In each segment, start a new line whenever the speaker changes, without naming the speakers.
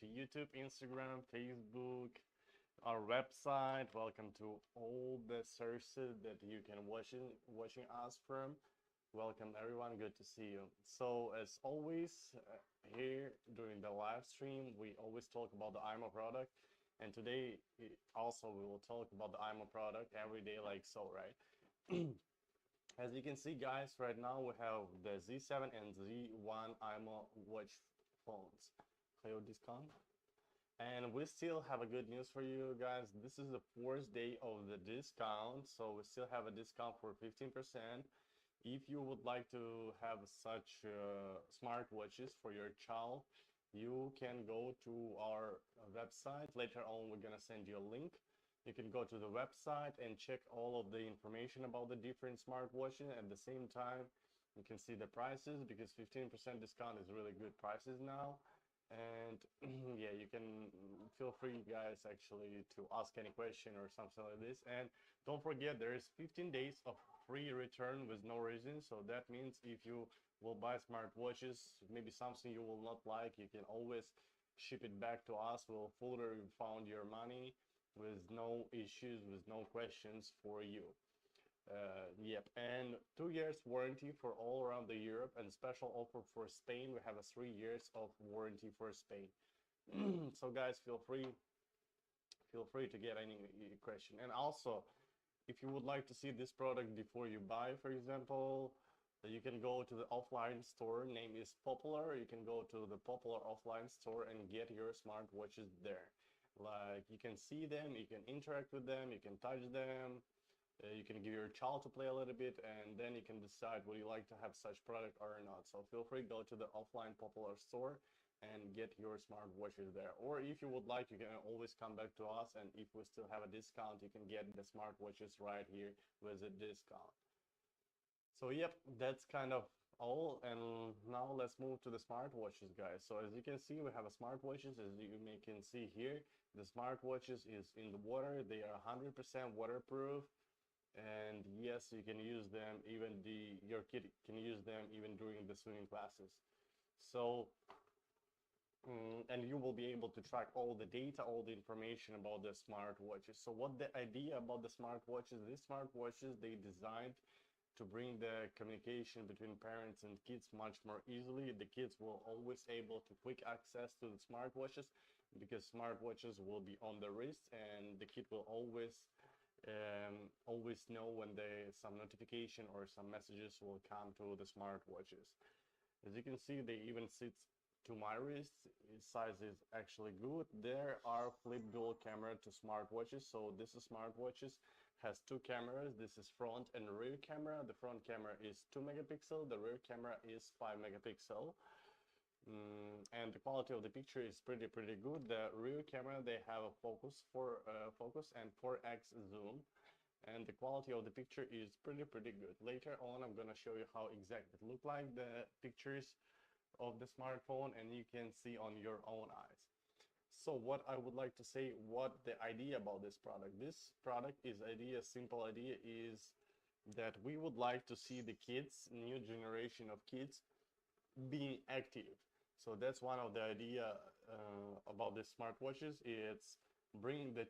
YouTube, Instagram, Facebook, our website. Welcome to all the sources that you can watching us from. Welcome everyone. Good to see you. So as always, here during the live stream, we always talk about the imoo product, and today also we will talk about the imoo product every day, like so, right? As you can see, guys, right now we have the Z7 and Z1 imoo watch phones. Clear discount. And we still have a good news for you guys. This is the fourth day of the discount, so we still have a discount for 15%. If you would like to have such smartwatches for your child, you can go to our website. Later on, we're gonna send you a link. You can go to the website and check all of the information about the different smartwatches. At the same time, you can see the prices because 15% discount is really good prices now. And yeah, you can feel free, guys, actually to ask any question or something like this. And don't forget, there is 15 days of free return with no reason. So that means if you will buy smartwatches, maybe something you will not like, you can always ship it back to us. We'll fully refund your money with no issues, with no questions for you. Yep, and 2 years warranty for all around the Europe, and special offer for Spain. We have a 3 years of warranty for Spain. So guys, feel free to get any question. And also, if you would like to see this product before you buy, for example, you can go to the offline store. Name is Popular. You can go to the Popular offline store and get your smartwatches there. Like, you can see them, you can interact with them, you can touch them. You can give your child to play a little bit, and then you can decide would you like to have such product or not. So feel free, go to the offline Popular store and get your smartwatches there. Or if you would like, you can always come back to us, and if we still have a discount, you can get the smartwatches right here with a discount. So yep, that's kind of all. And now let's move to the smartwatches, guys. So as you can see, we have a smartwatches. As you can see here, the smartwatches is in the water. They are 100% waterproof. And yes, you can use them, even your kid can use them even during the swimming classes. So and you will be able to track all the data, all the information about the smartwatches. So what the idea about the smartwatches, these smartwatches, they designed to bring the communication between parents and kids much more easily. The kids will always able to quick access to the smartwatches because smartwatches will be on the wrist, and the kid will always know when some notification or some messages will come to the smartwatches. As you can see, they even sit to my wrist. Its size is actually good. There are flip dual camera to smartwatches. So this is smartwatches has two cameras. This is front and rear camera. The front camera is 2 megapixel. The rear camera is 5 megapixel. And the quality of the picture is pretty good. The rear camera, they have a focus and 4x zoom, and the quality of the picture is pretty good. Later on, I'm gonna show you how exactly it look like, the pictures of the smartphone, and you can see on your own eyes. So what I would like to say, what the idea about this product. This product is simple idea is that we would like to see the kids, new generation of kids, being active. So that's one of the idea about the smartwatches. It's bringing the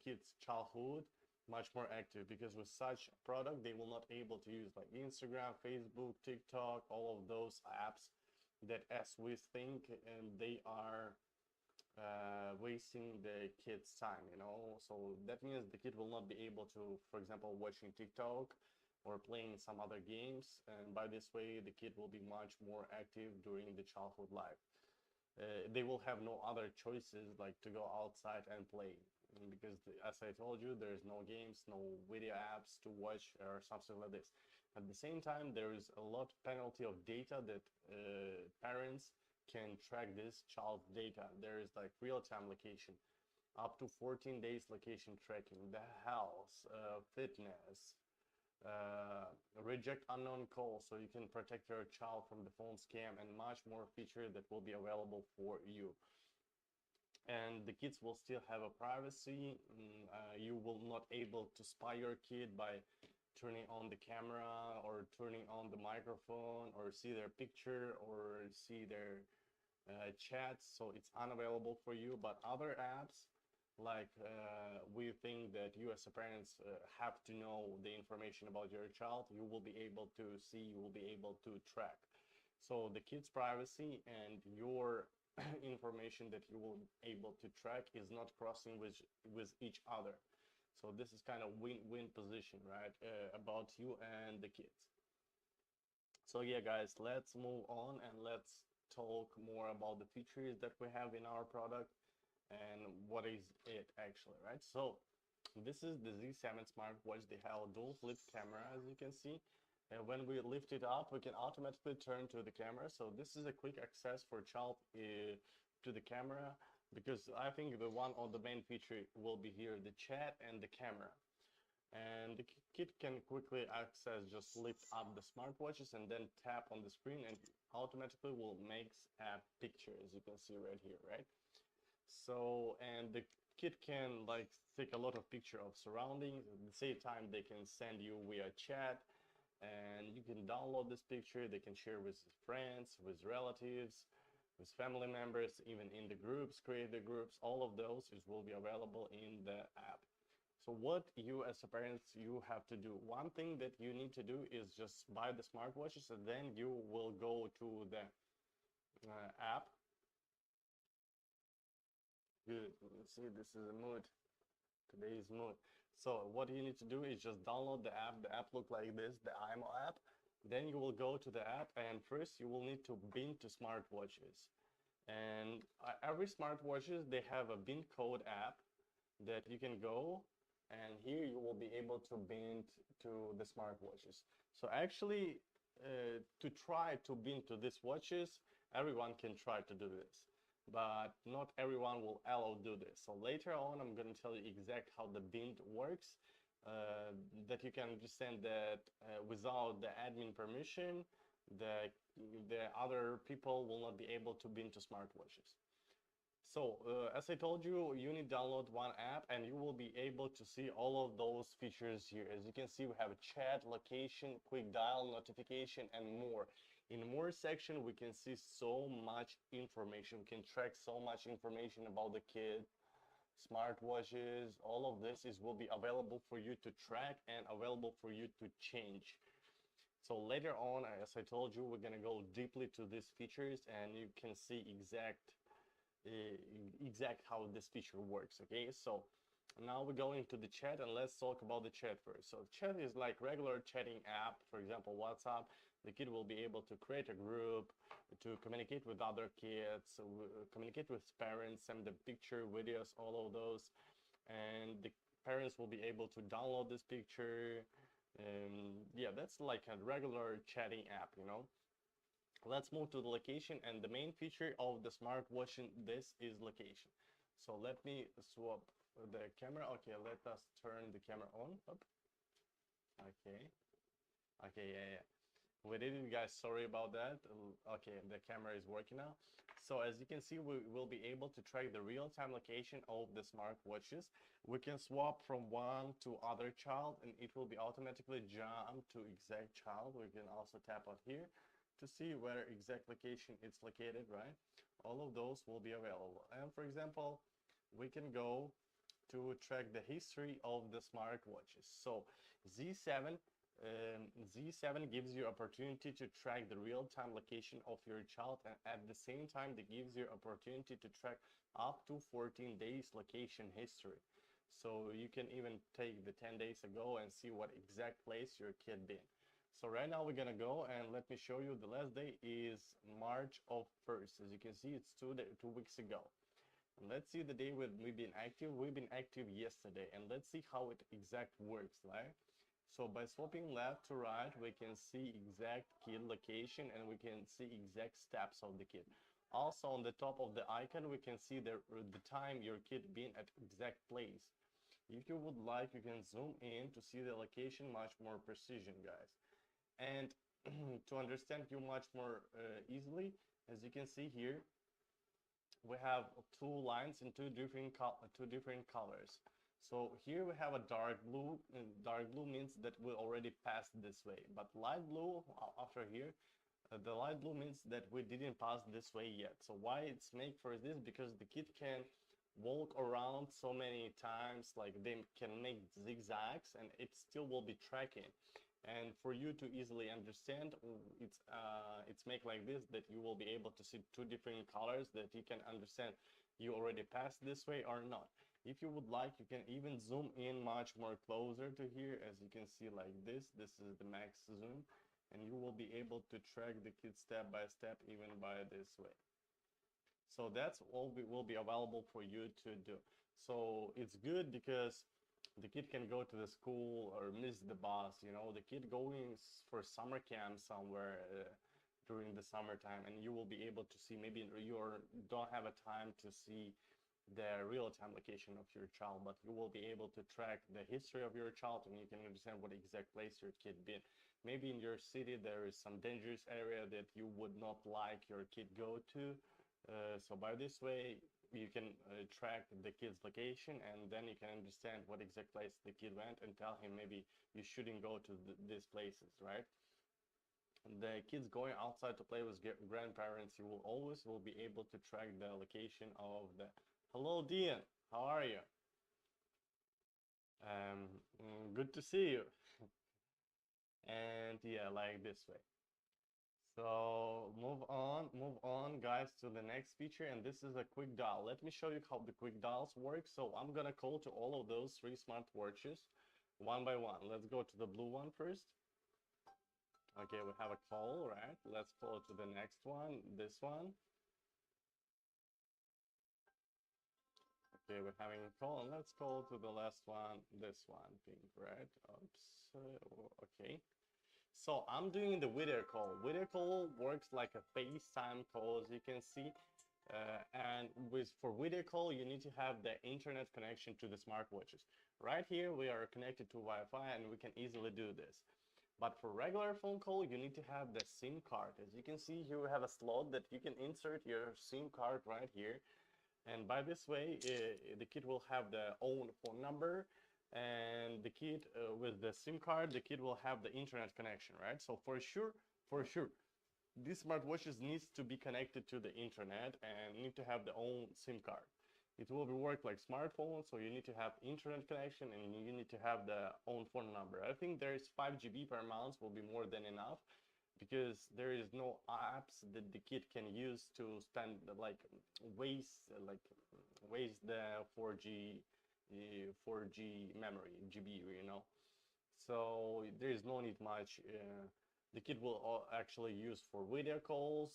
kids' childhood much more active, because with such product they will not able to use like Instagram, Facebook, TikTok, all of those apps that as we think, and they are wasting the kids' time, you know. So that means the kid will not be able to, for example, watching TikTok or playing some other games, and by this way the kid will be much more active during the childhood life. They will have no other choices like to go outside and play, because as I told you, there's no games, no video apps to watch or something like this. At the same time, there is a lot penalty of data that parents can track this child's data. There is like real-time location, up to 14 days location tracking, the health, fitness, reject unknown calls, so you can protect your child from the phone scam, and much more features that will be available for you. And the kids will still have a privacy. You will not able to spy your kid by turning on the camera or turning on the microphone or see their picture or see their chats, so it's unavailable for you. But other apps, like we think that you as a parents have to know the information about your child, you will be able to see, you will be able to track. So the kid's privacy and your information that you will be able to track is not crossing with each other. So this is kind of win-win position, right? About you and the kids. So yeah, guys, let's move on and let's talk more about the features that we have in our product and what is it actually, right? So this is the Z7 smartwatch. They have a dual flip camera, as you can see. And when we lift it up, we can automatically turn to the camera. So this is a quick access for child to the camera, because I think the one on the main feature will be here, the chat and the camera. And the kid can quickly access, just lift up the smartwatches and then tap on the screen, and automatically will make a picture, as you can see right here, right? So, and the kid can like take a lot of picture of surroundings. At the same time, they can send you via chat, and you can download this picture. They can share with friends, with relatives, with family members, even in the groups, create the groups. All of those will be available in the app. So what you as a parent, you have to do, one thing that you need to do is just buy the smartwatches, and then you will go to the app. Good, you see this is a mood, today's mood. So what you need to do is just download the app. The app look like this, the imoo app. Then you will go to the app, and first you will need to bin to smartwatches. And every smartwatches, they have a bin code app that you can go, and here you will be able to bin to the smartwatches. So actually, to try to bin to these watches, everyone can try to do this, but not everyone will allow do this. So later on, I'm going to tell you exact how the bin works, that you can understand that without the admin permission, the other people will not be able to bin to smartwatches. So, as I told you, you need to download one app, and you will be able to see all of those features here. As you can see, we have a chat, location, quick dial, notification, and more. In more section, we can see so much information. We can track so much information about the kid, smartwatches. All of this will be available for you to track and available for you to change. So later on, as I told you, we're gonna go deeply to these features, and you can see exact how this feature works. Okay, so now we're going to the chat, and let's talk about the chat first. So chat is like regular chatting app, for example WhatsApp. The kid will be able to create a group, to communicate with other kids, communicate with parents, send the picture, videos, all of those, and the parents will be able to download this picture. Yeah, that's like a regular chatting app, you know. Let's move to the location, and the main feature of the smartwatch in this is location. So let me swap the camera. Okay, let us turn the camera on. Up. Okay. Okay, yeah. We did it, guys. Sorry about that. Okay, the camera is working now. So as you can see, we will be able to track the real-time location of the smartwatches. We can swap from one to other child, and it will be automatically jump to exact child. We can also tap on here to see where exact location it's located, right? All of those will be available. And for example, we can go to track the history of the smartwatches. So Z7 gives you opportunity to track the real-time location of your child, and at the same time it gives you opportunity to track up to 14 days location history. So you can even take the 10 days ago and see what exact place your kid been. So right now we're gonna go, and let me show you the last day is March of 1st. As you can see, it's 2 weeks ago. And let's see the day we've been active. We've been active yesterday, and let's see how it exact works, right? So by swapping left to right, we can see exact kid location, and we can see exact steps of the kid. Also on the top of the icon, we can see the time your kid been at exact place. If you would like, you can zoom in to see the location much more precision, guys. And to understand you much more easily, as you can see here, we have two lines in two different colors. So here we have a dark blue, and dark blue means that we already passed this way, but light blue after here The light blue means that we didn't pass this way yet. So why it's make for this? Because the kid can walk around so many times, like they can make zigzags and it still will be tracking. And for you to easily understand, it's make like this, that you will be able to see two different colors, that you can understand you already passed this way or not. If you would like, you can even zoom in much more closer to here, as you can see like this. This is the max zoom, and you will be able to track the kid step by step, even by this way. So that's all will be available for you to do. So it's good because the kid can go to the school or miss the bus, you know, the kid going for summer camp somewhere during the summertime, and you will be able to see, maybe you don't have a time to see the real-time location of your child, but you will be able to track the history of your child, and you can understand what exact place your kid been. Maybe in your city there is some dangerous area that you would not like your kid go to, so by this way you can track the kid's location, and then you can understand what exact place the kid went and tell him maybe you shouldn't go to these places, right? The kids going outside to play with grandparents, you will always be able to track the location of the... Hello, Dean. How are you? Good to see you. And yeah, like this way. So move on, guys, to the next feature, and this is a quick dial. Let me show you how the quick dials work. So I'm gonna call to all of those three smartwatches one by one. Let's go to the blue one first. Okay, we have a call, right? Let's call to the next one, this one. Okay, we're having a call, and let's call to the last one, this one, pink, right? Oops, okay. So I'm doing the video call. Video call works like a FaceTime call, as you can see. And for video call, you need to have the internet connection to the smartwatches. Right here, we are connected to Wi-Fi, and we can easily do this. But for regular phone call, you need to have the SIM card. As you can see here, we have a slot that you can insert your SIM card right here. And by this way, the kid will have their own phone number, and the kid with the SIM card, the kid will have the internet connection, right? So for sure, these smartwatches needs to be connected to the internet and need to have their own SIM card. It will be work like smartphone, so you need to have internet connection and you need to have the own phone number. I think there is 5 GB per month will be more than enough, because there is no apps that the kid can use to spend like waste the 4G memory GB, you know. So there is no need much. The kid will actually use for video calls,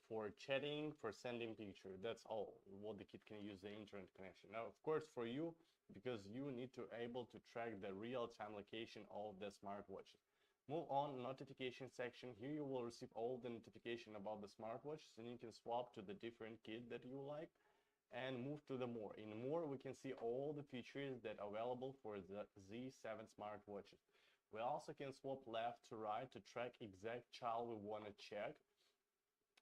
for chatting, for sending picture. That's all what the kid can use the internet connection. Now, of course, for you, because you need to able to track the real-time location of the smartwatches. Move on, notification section. Here you will receive all the notification about the smartwatches, and you can swap to the different kit that you like, and move to the more. In more, we can see all the features that are available for the Z7 smartwatches. We also can swap left to right to track exact child we want to check.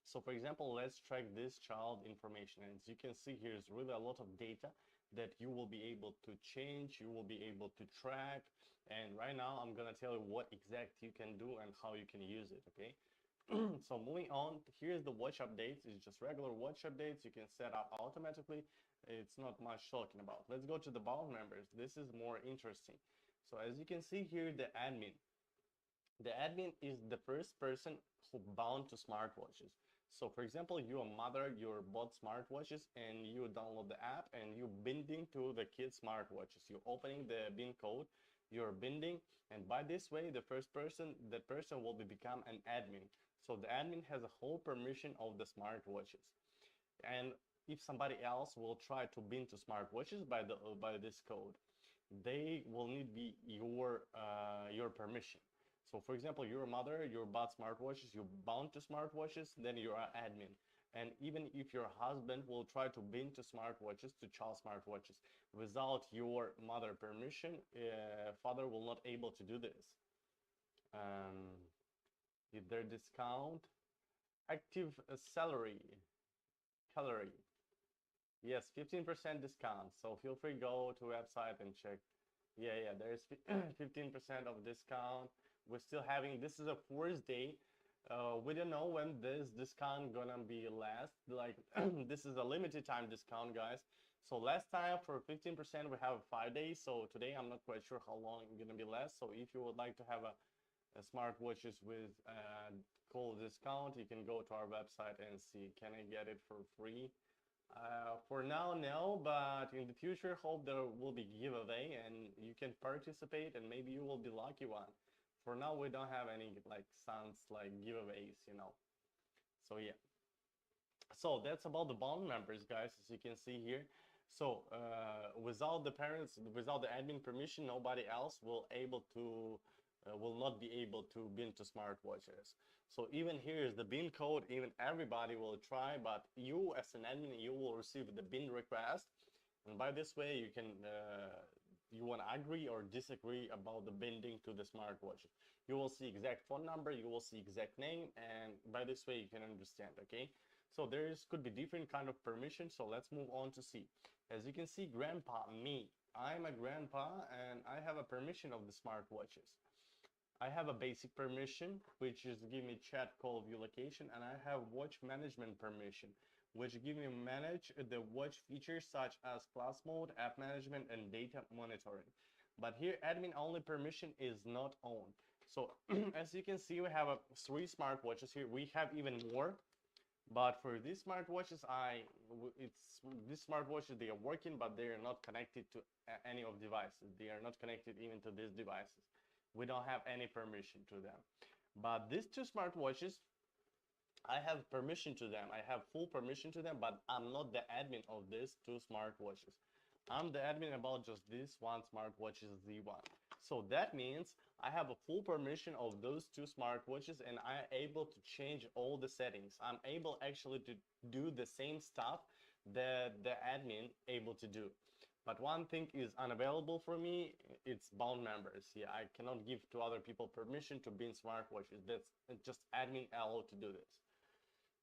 So for example, let's track this child information, and as you can see, here's really a lot of data that you will be able to change, you will be able to track. And right now I'm gonna tell you what exact you can do and how you can use it, okay? So moving on, here's the watch updates. It's just regular watch updates you can set up automatically. It's not much talking about. Let's go to the bound members. This is more interesting. So as you can see here, the admin is the first person who bound to smartwatches. So for example, you're a mother, you bought smartwatches and you download the app and you binding to the kids smartwatches. You're opening the bin code, you're binding, and by this way, that person will become an admin. So the admin has a whole permission of the smartwatches. And if somebody else will try to bind to smartwatches by this code, they will need be your permission. So for example, you're a mother, you bought smartwatches, you bound to smartwatches, then you're an admin. And even if your husband will try to bind to smartwatches, to child smartwatches, without your mother permission, father will not able to do this. Their discount, active salary, calorie. Yes, 15% discount. So feel free go to website and check. Yeah, there's 15% of discount. We're still having, this is a 4th day We don't know when this discount gonna be last. Like this is a limited time discount, guys. So last time for 15% we have 5 days. So today I'm not quite sure how long it's gonna be last. So if you would like to have a smartwatches with cool discount, you can go to our website and see can I get it for free. For now, no, but in the future, hope there will be giveaway and you can participate and maybe you will be lucky one. For now, we don't have any like sounds like giveaways, you know. So yeah. So that's about the bond members, guys, as you can see here. So without the parents, without the admin permission, nobody else will not be able to bin to smartwatches. So even here is the bin code. Even everybody will try, but you as an admin, you will receive the bin request, and by this way you can you want to agree or disagree about the binding to the smartwatches. You will see exact phone number, you will see exact name, and by this way you can understand. Okay. So could be different kind of permission. So let's move on to see. As you can see, grandpa, me, I'm a grandpa and I have a permission of the smartwatches. I have a basic permission, which is give me chat, call, view location, and I have watch management permission, which give me manage the watch features such as class mode, app management, and data monitoring. But here, admin only permission is not on. So as you can see, we have 3 smartwatches here. We have even more. But for these smartwatches, these smartwatches, they are working, but they are not connected to any of devices. They are not connected even to these devices. We don't have any permission to them. But these 2 smartwatches, I have permission to them. I have full permission to them, but I'm not the admin of these 2 smartwatches. I'm the admin about just this one smartwatch is Z1. So that means I have a full permission of those 2 smartwatches and I'm able to change all the settings. I'm able actually to do the same stuff that the admin able to do. But one thing is unavailable for me, it's bound members. Yeah, I cannot give to other people permission to bin smartwatches. That's just admin allowed to do this.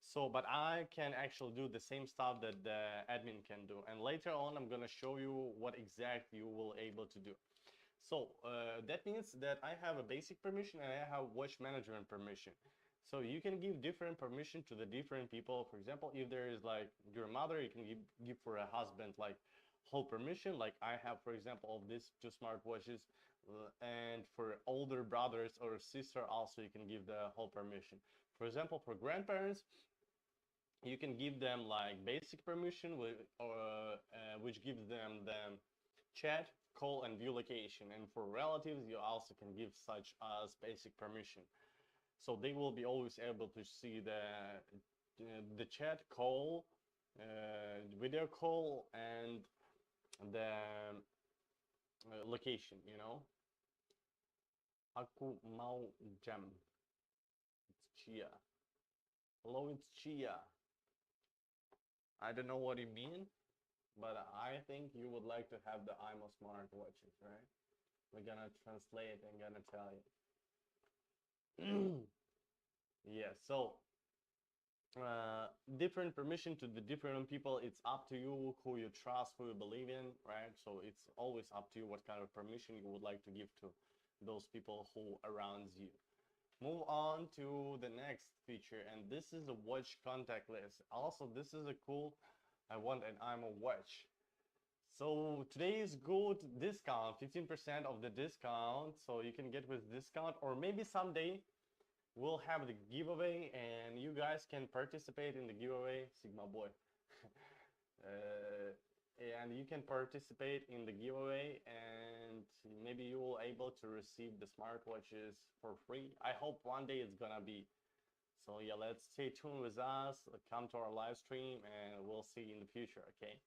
So, but I can actually do the same stuff that the admin can do. And later on, I'm gonna show you what exactly you will able to do. So that means that I have a basic permission and I have watch management permission. So you can give different permission to the different people. For example, if there is like your mother, you can give for a husband like whole permission. Like I have, for example, of these 2 smartwatches. And for older brothers or sister also you can give the whole permission. For example, for grandparents, you can give them like basic permission which gives them chat, call, and view location. And for relatives, you also can give such as basic permission. So they will be always able to see the chat, call, video call, and the location, you know. Aku mau jam. It's Chia. Hello, it's Chia. I don't know what you mean, but I think you would like to have the imoo smartwatches, right? We're gonna translate and gonna tell you. Yeah, so different permission to the different people. It's up to you who you trust, who you believe in, right? So it's always up to you what kind of permission you would like to give to those people who around you. Move on to the next feature, and this is a watch contact list. Also, this is a cool, I want an imoo watch. So today is good discount, 15% of the discount, so you can get with discount, or maybe someday we'll have the giveaway and you guys can participate in the giveaway, Sigma boy. And you can participate in the giveaway and maybe you will able to receive the smartwatches for free. I hope one day it's gonna be. So yeah, let's stay tuned with us, come to our live stream, and we'll see in the future. Okay,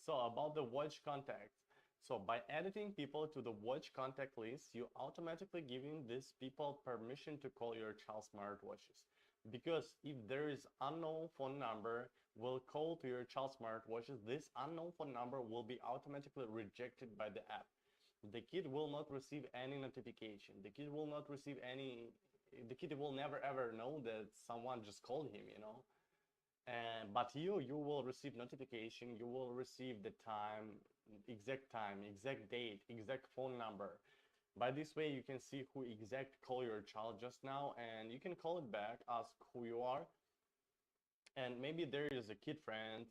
so about the watch contacts. So by editing people to the watch contact list, you automatically giving these people permission to call your child smartwatches. Because if there is unknown phone number will call to your child smartwatches, this unknown phone number will be automatically rejected by the app. The kid will not receive any notification. The kid will not receive any, the kid will never ever know that someone just called him, you know. But you will receive notification, you will receive the time, exact date, exact phone number. By this way, you can see who exact call your child just now, and you can call it back, ask who you are, and maybe there is a kid friend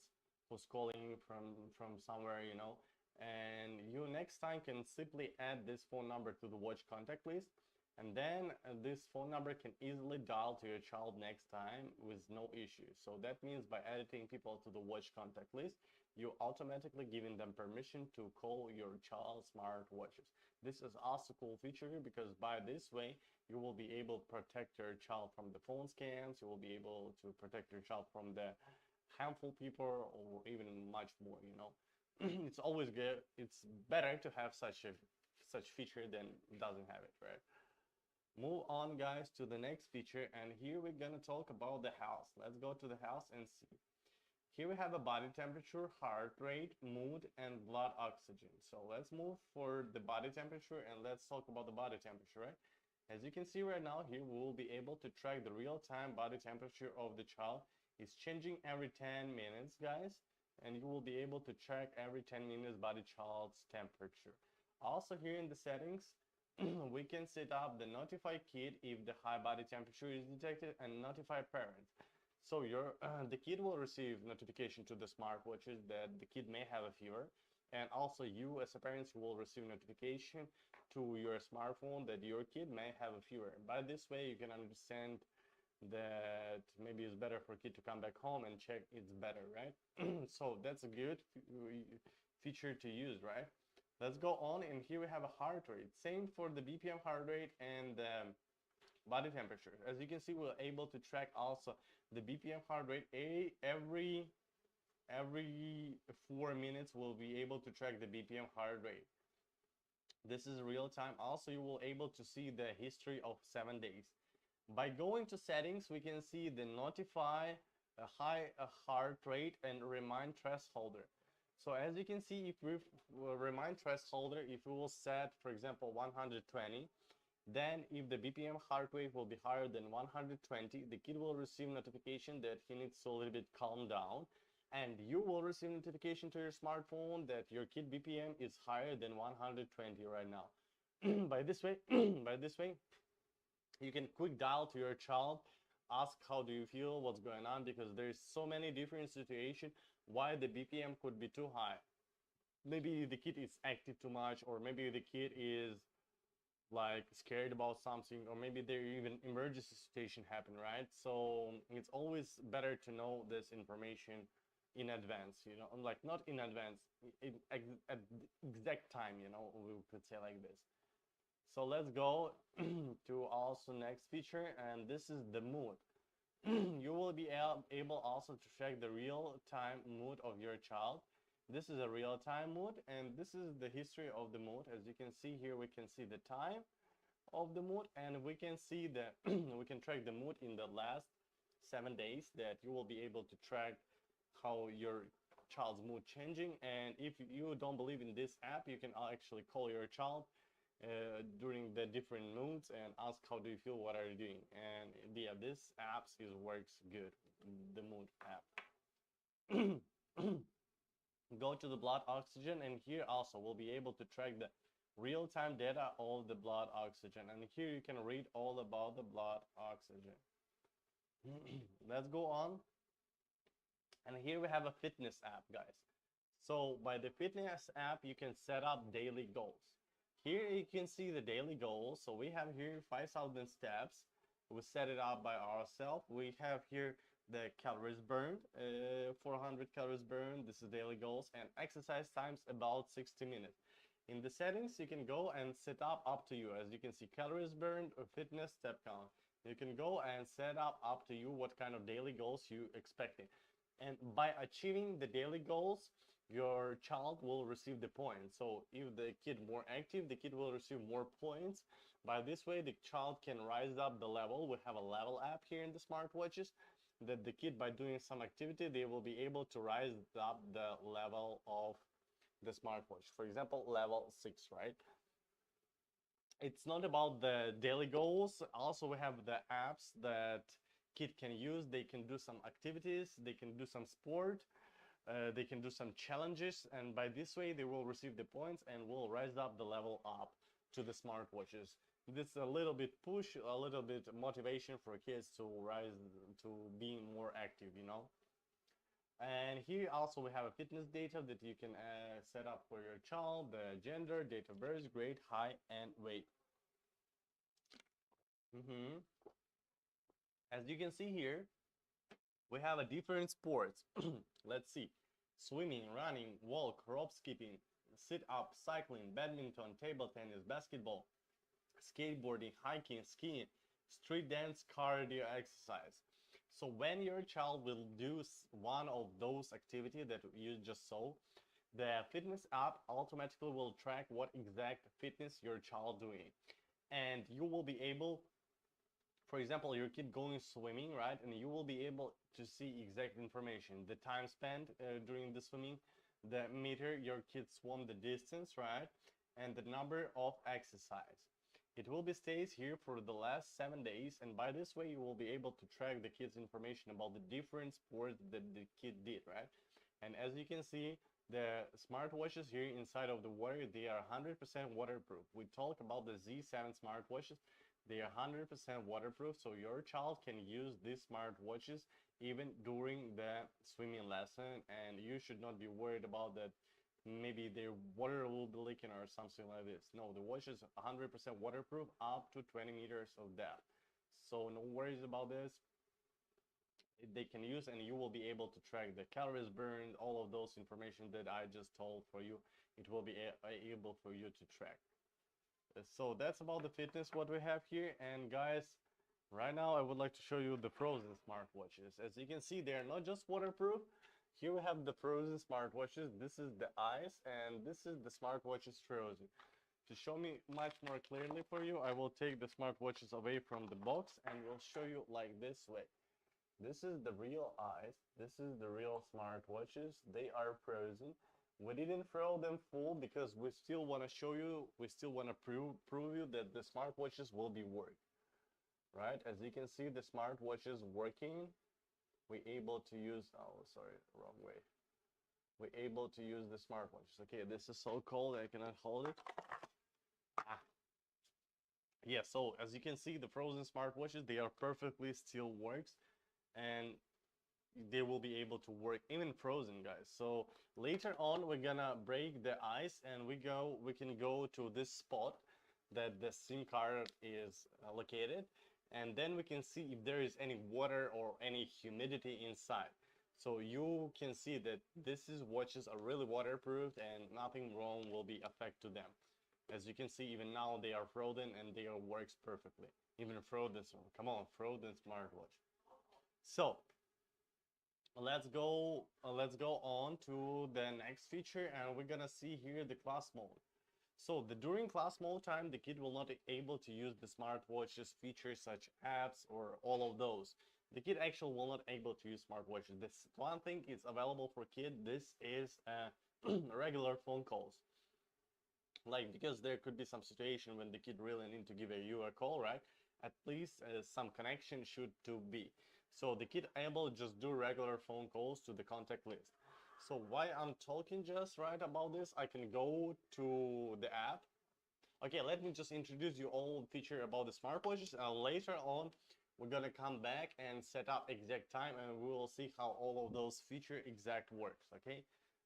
who's calling from somewhere, you know, and you next time can simply add this phone number to the watch contact list, and then this phone number can easily dial to your child next time with no issue. So that means by adding people to the watch contact list, you automatically giving them permission to call your child's smartwatches. This is also a cool feature because by this way you will be able to protect your child from the phone scams, you will be able to protect your child from the harmful people or even much more, you know. It's always good, it's better to have such feature than doesn't have it, right? Move on guys to the next feature, and here we're gonna talk about the house. Let's go to the house and see. Here we have a body temperature, heart rate, mood, and blood oxygen. So let's move for the body temperature and let's talk about the body temperature, right? As you can see right now, here we will be able to track the real-time body temperature of the child. It's changing every 10 minutes, guys, and you will be able to track every 10 minutes body child's temperature. Also here in the settings, we can set up the notify kid if the high body temperature is detected and notify parents. So the kid will receive notification to the smartwatches that the kid may have a fever, and also you as a parent will receive notification to your smartphone that your kid may have a fever. By this way you can understand that maybe it's better for kid to come back home and check it's better, right? So that's a good feature to use, right? Let's go on, and here we have a heart rate. Same for the BPM heart rate and body temperature. As you can see, we're able to track also the BPM heart rate. Every 4 minutes we'll be able to track the BPM heart rate. This is real time. Also, you will able to see the history of 7 days. By going to settings, we can see the notify, a high heart rate, and remind thresholder. So as you can see, if we remind thresholder, if we will set, for example, 120, then if the BPM heart rate will be higher than 120, the kid will receive notification that he needs to a little bit calm down, and you will receive notification to your smartphone that your kid BPM is higher than 120 right now. By this way, you can quick dial to your child, ask how do you feel, what's going on, because there's so many different situations why the BPM could be too high. Maybe the kid is active too much, or maybe the kid is like scared about something, or maybe there even emergency situation happen, right? So it's always better to know this information in advance, you know, like not in advance, at the exact time, you know, we could say like this. So let's go to also next feature, and this is the mood. You will be able also to check the real-time mood of your child. This is a real-time mood, and this is the history of the mood. As you can see here, we can see the time of the mood, and we can see that we can track the mood in the last 7 days, that you will be able to track how your child's mood changing. And if you don't believe in this app, you can actually call your child during the different moods and ask how do you feel, what are you doing. And yeah, this app works good, the mood app. Go to the blood oxygen, and here also we'll be able to track the real-time data of the blood oxygen, and here you can read all about the blood oxygen. Let's go on, and here we have a fitness app, guys. So by the fitness app you can set up daily goals. Here you can see the daily goals. So we have here 5,000 steps. We set it up by ourselves. We have here the calories burned, 400 calories burned. This is daily goals, and exercise times about 60 minutes. In the settings, you can go and set up to you. As you can see, calories burned or fitness step count. You can go and set up to you what kind of daily goals you expecting. And by achieving the daily goals, your child will receive the points. So if the kid more active, the kid will receive more points. By this way, the child can rise up the level. We have a level app here in the smartwatches that the kid, by doing some activity, they will be able to rise up the level of the smartwatch. For example, level 6, right? It's not about the daily goals. Also, we have the apps that kid can use. They can do some activities, they can do some sport, they can do some challenges, and by this way they will receive the points and will rise up the level up to the smartwatches. This is a little bit push, a little bit motivation for kids to rise, to being more active, you know. And here also we have a fitness data that you can set up for your child, the gender, date of birth, grade, height, and weight. As you can see here, we have a different sports. Let's see. Swimming, running, walk, rope skipping, sit-up, cycling, badminton, table tennis, basketball, skateboarding, hiking, skiing, street dance, cardio exercise. So when your child will do one of those activities that you just saw, the fitness app automatically will track what exact fitness your child doing. And you will be able, for example, your kid going swimming, right? And you will be able to see exact information, the time spent during the swimming, the meter your kid swam, the distance, right? And the number of exercise. It will be stays here for the last 7 days, and by this way you will be able to track the kids information about the different sports that the kid did, right? And as you can see, the smartwatches here inside of the water, they are 100% waterproof. We talk about the Z7 smartwatches. They are 100% waterproof, so your child can use these smartwatches even during the swimming lesson, and you should not be worried about that maybe their water will be leaking or something like this. No, the watch is 100% waterproof up to 20 meters of depth. So no worries about this. They can use, and you will be able to track the calories burned, all of those information that I just told for you. It will be able for you to track. So that's about the fitness what we have here. And guys, right now I would like to show you the frozen smartwatches. As you can see, they are not just waterproof. Here we have the frozen smartwatches. This is the ice, and this is the smartwatches frozen. To show me much more clearly for you, I will take the smartwatches away from the box and will show you like this way. This is the real ice. This is the real smartwatches. They are frozen. We didn't throw them full because we still want to show you, we still want to prove you that the smartwatches will be work. Right? As you can see, the smartwatches working. We're able to use, oh sorry, wrong way. We're able to use the smartwatches. Okay, this is so cold I cannot hold it. Yeah, so as you can see, the frozen smartwatches, they are perfectly still works, and they will be able to work even frozen, guys. So later on we're gonna break the ice, and we can go to this spot that the SIM card is located, and then we can see if there is any water or any humidity inside. So you can see that watches are really waterproof and nothing wrong will be affect to them. As you can see, even now they are frozen and they works perfectly. Even frozen, come on, frozen smartwatch. So let's go on to the next feature, and we're gonna see here the class mode. So during class mode time, the kid will not be able to use the smartwatches features such apps or all of those. The kid actually will not able to use smartwatches. This one thing is available for kid. This is regular phone calls. Like, because there could be some situation when the kid really need to give you a call, right? At least some connection should to be. So the kid able just do regular phone calls to the contact list. So why I'm talking just right about this, I can go to the app. Okay, let me just introduce you all feature about the smartwatches, and later on we're gonna come back and set up exact time, and we will see how all of those feature exact works. Okay,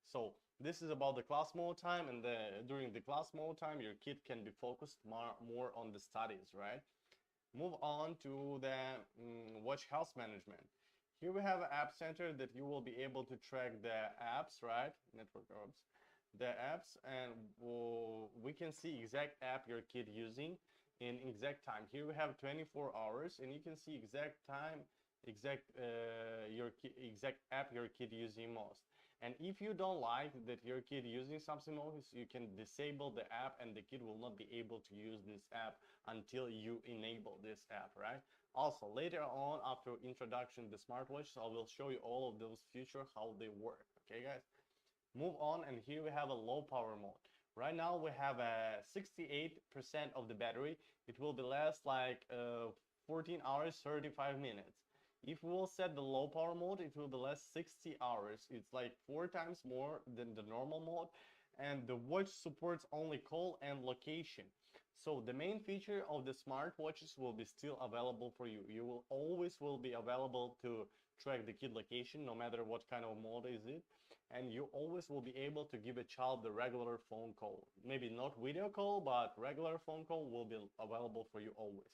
so this is about the class mode time, and during the class mode time your kid can be focused more on the studies, right? Move on to the watch health management. Here we have an app center that you will be able to track the apps, right? Network apps, the apps, and we can see exact app your kid using in exact time. Here we have 24 hours, and you can see exact time, exact app your kid using most. And if you don't like that your kid using something else, you can disable the app, and the kid will not be able to use this app until you enable this app, right? Also, later on, after introduction to the smartwatch, I will show you all of those features, how they work. Okay, guys? Move on, and here we have a low power mode. Right now, we have a 68% of the battery. It will be last like 14 hours, 35 minutes. If we will set the low power mode, it will be last 60 hours. It's like 4 times more than the normal mode, and the watch supports only call and location. So the main feature of the smartwatches will be still available for you. You will always will be available to track the kid location, no matter what kind of mode is it. And you always will be able to give a child the regular phone call. Maybe not video call, but regular phone call will be available for you always.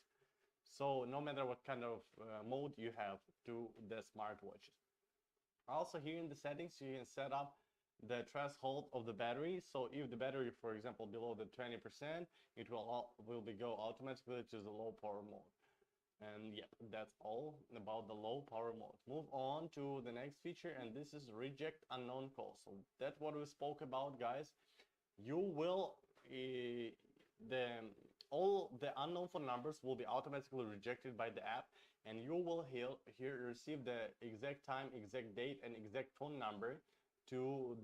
So no matter what kind of mode you have to the smartwatches. Also here in the settings, you can set up the threshold of the battery. So if the battery, for example, below the 20%, it will be go automatically to the low power mode. And yeah, that's all about the low power mode. Move on to the next feature, and this is reject unknown calls. So that's what we spoke about, guys. You will the all the unknown phone numbers will be automatically rejected by the app, and you will here receive the exact time, exact date, and exact phone number to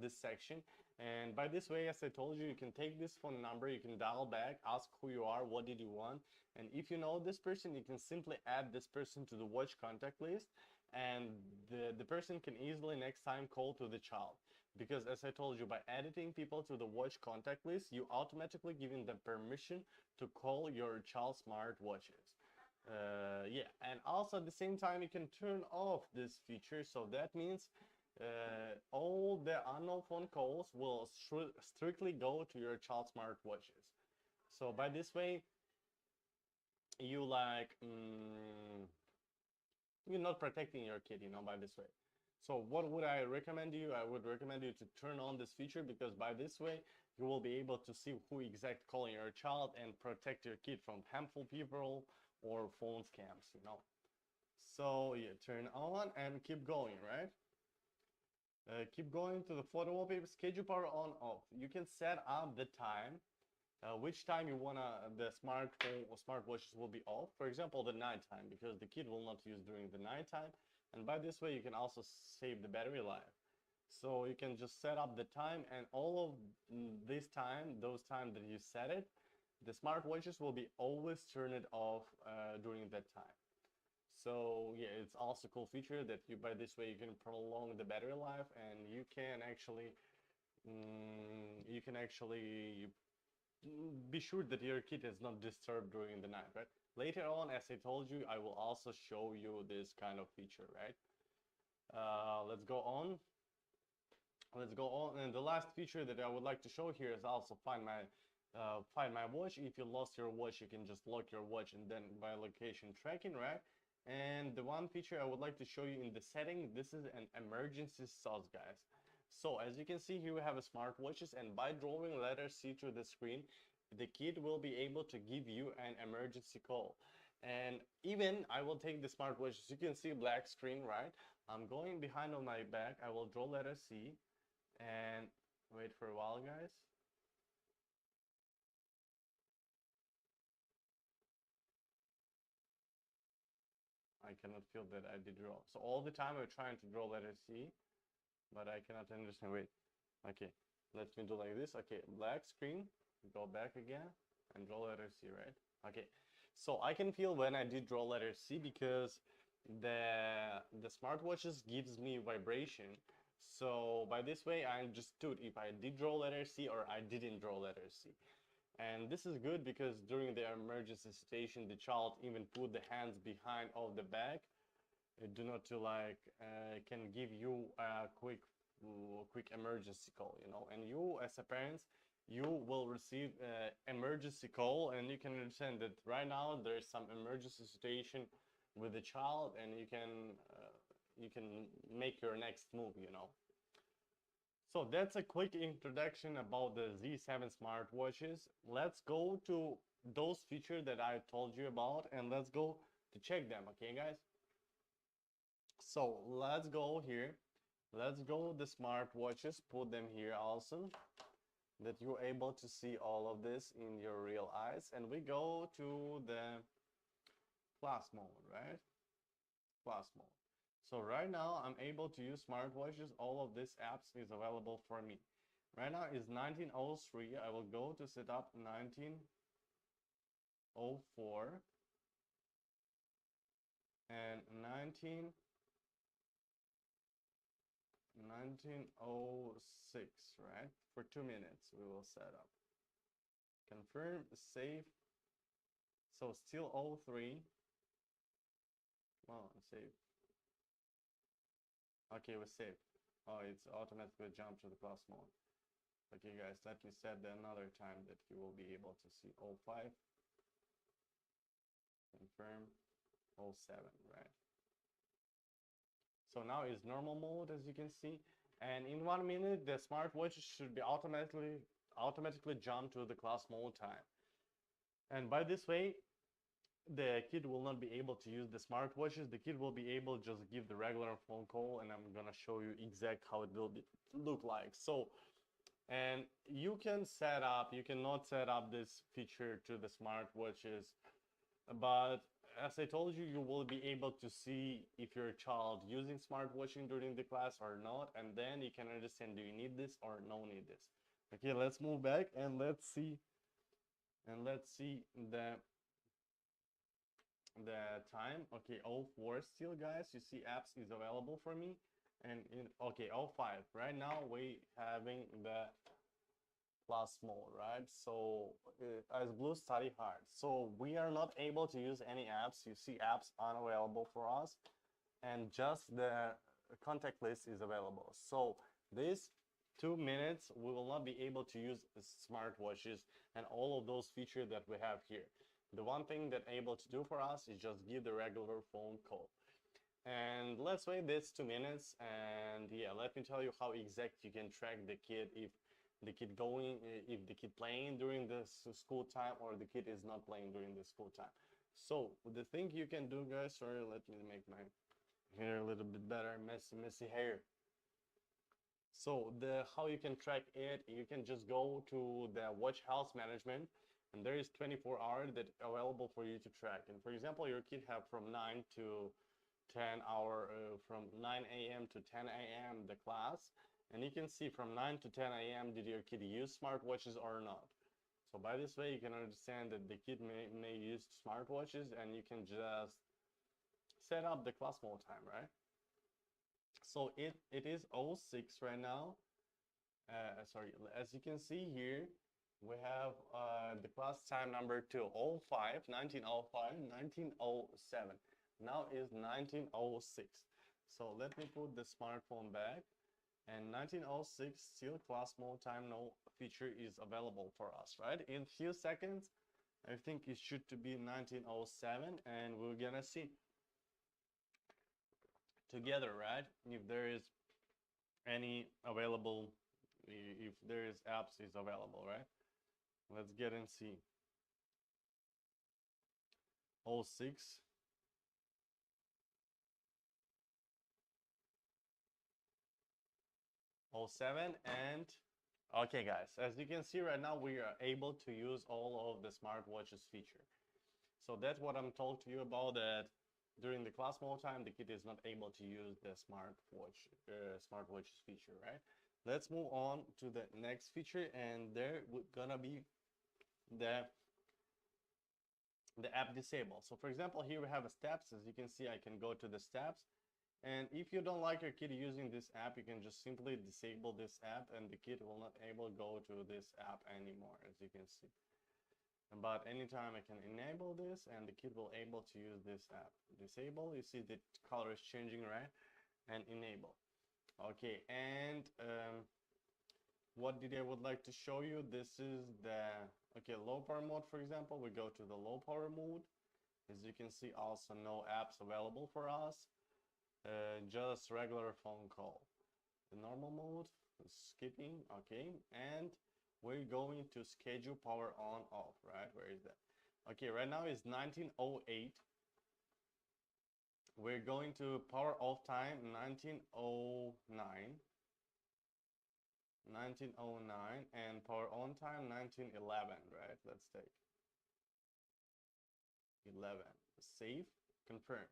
this section. And by this way, as I told you, you can take this phone number, you can dial back, ask who you are, what did you want, and if you know this person, you can simply add this person to the watch contact list, and the person can easily next time call to the child. Because as I told you, by editing people to the watch contact list, you automatically giving them permission to call your child's smartwatches. Yeah, and also at the same time, you can turn off this feature. So that means all the unknown phone calls will strictly go to your child's smartwatches. So by this way, you like you're not protecting your kid, by this way. So what would I recommend you? I would recommend you to turn on this feature, because by this way you will be able to see who exact calling your child and protect your kid from harmful people or phone scams. So yeah, turn on and keep going, right? Keep going to the photo wallpaper, schedule power on off. You can set up the time, which time you wanna the smartphone or smartwatches will be off. For example, the nighttime, because the kid will not use during the nighttime. And by this way, you can also save the battery life. So you can just set up the time, and all of this time, those times that you set it, the smartwatches will be always turned off during that time. So yeah, it's also a cool feature that by this way you can prolong the battery life, and you can actually be sure that your kid is not disturbed during the night, right? Later on, as I told you, I will also show you this kind of feature, right? Let's go on. And the last feature that I would like to show here is also find my watch. If you lost your watch, you can just lock your watch, and then by location tracking, right? And the one feature I would like to show you in the setting, this is an emergency sauce, guys. So as you can see here, we have a smartwatches, and by drawing letter C to the screen, the kid will be able to give you an emergency call. And even I will take the smartwatches. You can see black screen, right? I'm going behind on my back. I will draw letter C, and wait for a while, guys. I cannot feel that I did draw. So all the time I'm trying to draw letter C, but I cannot understand. Wait. Okay. Let me do like this. Okay. Black screen. Go back again and draw letter C, right? Okay. So I can feel when I did draw letter C, because the smartwatches gives me vibration. So by this way I understood if I did draw letter C or I didn't draw letter C. And this is good because during the emergency situation, the child even put the hands behind of the back, do not to can give you a quick emergency call, and you as a parent, you will receive emergency call, and you can understand that right now there is some emergency situation with the child, and you can make your next move. So that's a quick introduction about the Z7 smartwatches. Let's go to those features that I told you about, and let's go to check them, okay guys? So let's go here. Let's go the smartwatches, put them here also, that you're able to see all of this in your real eyes. And we go to the class mode, right? Class mode. So right now I'm able to use smartwatches. All of these apps is available for me. Right now is 1903. I will go to set up 1904 and 1906, right? For 2 minutes we will set up. confirm, save. So still all three. Oh, save. Okay, we saved. Oh, it's automatically jumped to the class mode. Okay, guys, let me set another time that you will be able to see all 5. Confirm, all 7, right? So now is normal mode, as you can see. And in 1 minute, the smartwatch should be automatically jump to the class mode time. And by this way, the kid will not be able to use the smartwatches. The kid will be able to just give the regular phone call, and I'm gonna show you exact how it will look like. So, and you can you cannot set up this feature to the smartwatches, but as I told you, you will be able to see if your child using smartwatching during the class or not, and then you can understand, do you need this or no need this. Okay, let's move back and let's see the time. Okay, all 4 still, guys. You see apps is available for me, and okay, all 5 right now we having the class mode, right? So as blue, study hard. So we are not able to use any apps. You see apps unavailable for us, and just the contact list is available. So this 2 minutes we will not be able to use smartwatches and all of those features that we have here. The one thing that able to do for us is just give the regular phone call. And let's wait this 2 minutes, and yeah, let me tell you how exact you can track the kid, if the kid playing during the school time or the kid is not playing during the school time. So the thing you can do, guys, sorry, let me make my hair a little bit better, messy hair. So how you can track it, you can just go to the watch health management, and there is 24 hours that available for you to track. And for example, your kid have from 9 to 10 hour, from 9 a.m. to 10 a.m. the class, and you can see from 9 to 10 a.m. did your kid use smartwatches or not. So by this way, you can understand that the kid may use smartwatches, and you can just set up the class mode time, right? So it is 06 right now. Sorry, as you can see here, we have the class time number 2, 05, 1905, 1907. Now is 1906. So let me put the smartphone back. And 1906, still class mode time, no feature is available for us, right? In few seconds, I think it should to be 1907, and we're gonna see together, right? If there is any available, if there is apps is available, right? Let's get and see. 06. Oh 07 and okay, guys, as you can see right now, we are able to use all of the smartwatches feature. So that's what I'm told to you about, that during the class mode time the kid is not able to use the smartwatches feature, right? Let's move on to the next feature, and there gonna be the app disable. So for example, here we have a steps. As you can see, I can go to the steps, and if you don't like your kid using this app, you can just simply disable this app, and the kid will not able to go to this app anymore, as you can see. But anytime I can enable this, and the kid will able to use this app. Disable, you see the color is changing, right? And enable. Okay, and what did I would like to show you? This is the low power mode. For example, we go to the low power mode. As you can see, also no apps available for us, just regular phone call. The normal mode, skipping, okay, and we're going to schedule power on off, right? Where is that? Okay, right now is 1908. We're going to power off time 1909. 1909, and power on time 1911, right? Let's take 11. Save, confirm.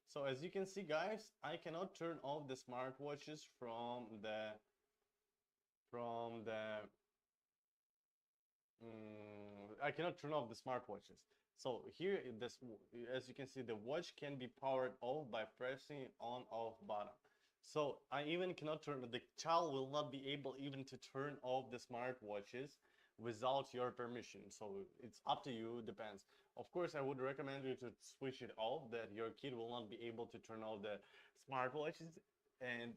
So as you can see, guys, I cannot turn off the smartwatches from the I cannot turn off the smartwatches. So here, as you can see, the watch can be powered off by pressing on off button. So I even cannot turn, the child will not be able even to turn off the smartwatches without your permission. So it's up to you, depends. Of course, I would recommend you to switch it off, that your kid will not be able to turn off the smartwatches and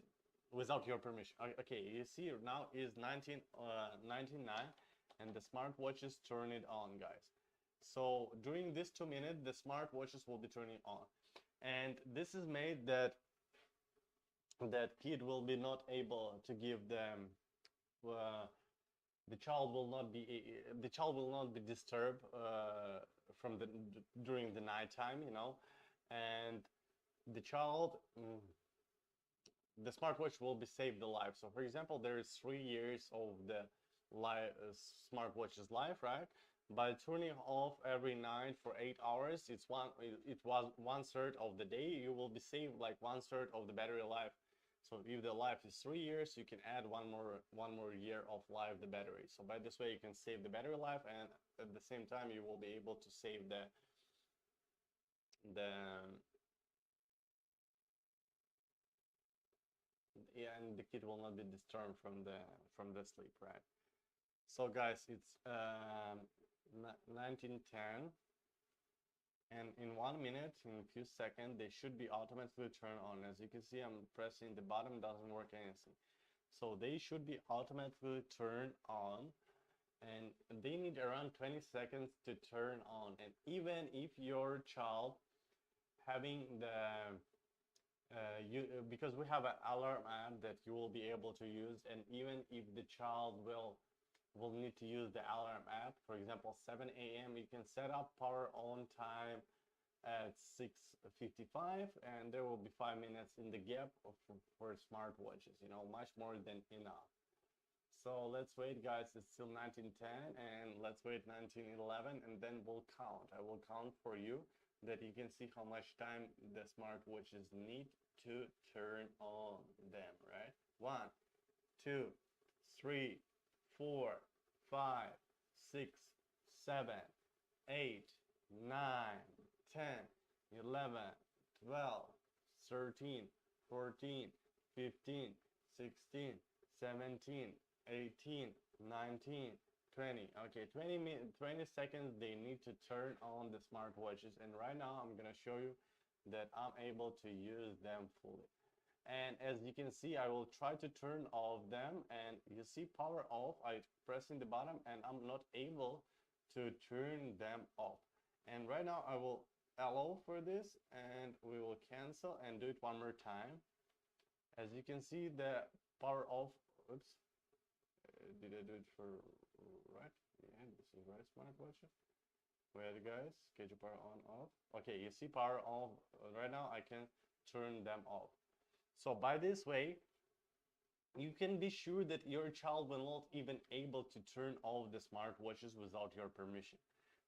without your permission. Okay, you see now is 1999 and the smartwatches turn it on, guys. So during this 2 minutes, the smartwatches will be turning on. And this is made that kid will be not able to give them the child will not be disturbed from the during the nighttime, you know, and the child the smartwatch will be saved the life. So for example, there is 3 years of the smartwatch's life, right? By turning off every night for 8 hours, it was 1/3 of the day. You will be saved like 1/3 of the battery life. So if the life is 3 years, you can add one more year of life the battery. So by this way, you can save the battery life, and at the same time, you will be able to save the yeah, and the kid will not be disturbed from the sleep, right? So guys, it's 1910. And in 1 minute, in a few seconds, they should be automatically turned on. As you can see, I'm pressing the bottom, doesn't work anything. So they should be automatically turned on, and they need around 20 seconds to turn on. And even if your child having the because we have an alarm app that you will be able to use, and even if the child will need to use the alarm app, for example 7 a.m. you can set up power on time at 6:55, and there will be 5 minutes in the gap for smartwatches, you know, much more than enough. So let's wait, guys. It's still 1910, and let's wait 1911, and then we'll count. I will count for you that you can see how much time the smartwatches need to turn on them, right? 1, 2, 3, 4, 5, 6, 7, 8, 9, 10, 11, 12, 13, 14, 15, 16, 17, 18, 19, 20. Okay, 20 seconds they need to turn on the smartwatches, and right now I'm gonna show you that I'm able to use them fully. And as you can see, I will try to turn off them, and you see power off. I pressing the bottom and I'm not able to turn them off. And right now I will allow for this, and we will cancel and do it one more time. As you can see, the power off. Oops, did I do it for right? Yeah, this is right smartwatch. Wait, guys, schedule power on off. Okay, you see power off. Right now I can turn them off. So by this way, you can be sure that your child will not even able to turn off the smartwatches without your permission.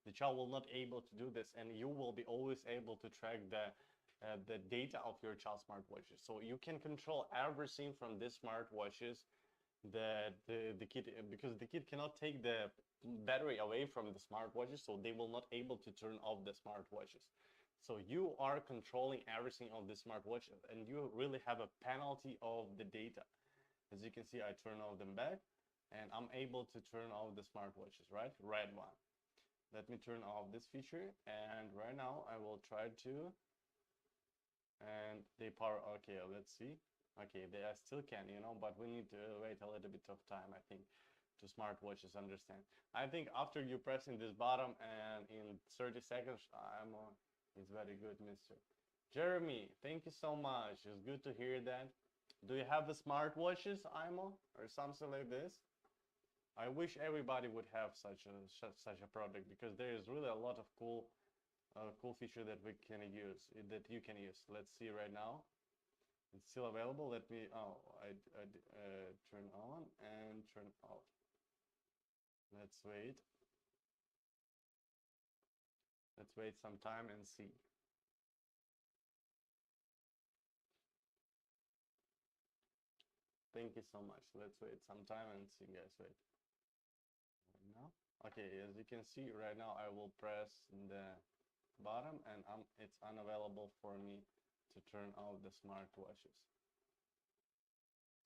The child will not able to do this, and you will be always able to track the data of your child's smartwatches. So you can control everything from these smartwatches. The kid, because the kid cannot take the battery away from the smartwatches, so they will not able to turn off the smartwatches. So you are controlling everything on the smartwatches, and you really have a penalty of the data. As you can see, I turn off them back, and I'm able to turn off the smartwatches, right? Red one. Let me turn off this feature, and right now I will try to, and they power. Okay, let's see. Okay, they still can, you know, but we need to wait a little bit of time, I think, to smartwatches understand. I think after you pressing this bottom, and in 30 seconds, I'm on. It's very good, Mr. Jeremy. Thank you so much. It's good to hear that. Do you have the smartwatches, imoo, or something like this? I wish everybody would have such a product, because there is really a lot of cool feature that we can use, that you can use. Let's see right now. It's still available. Let me. Oh, I turn on and turn off. Let's wait. Let's wait some time and see. Thank you so much. Let's wait some time and see, guys. Wait. Right now. Okay, as you can see right now, I will press the bottom, and it's unavailable for me to turn off the smartwatches.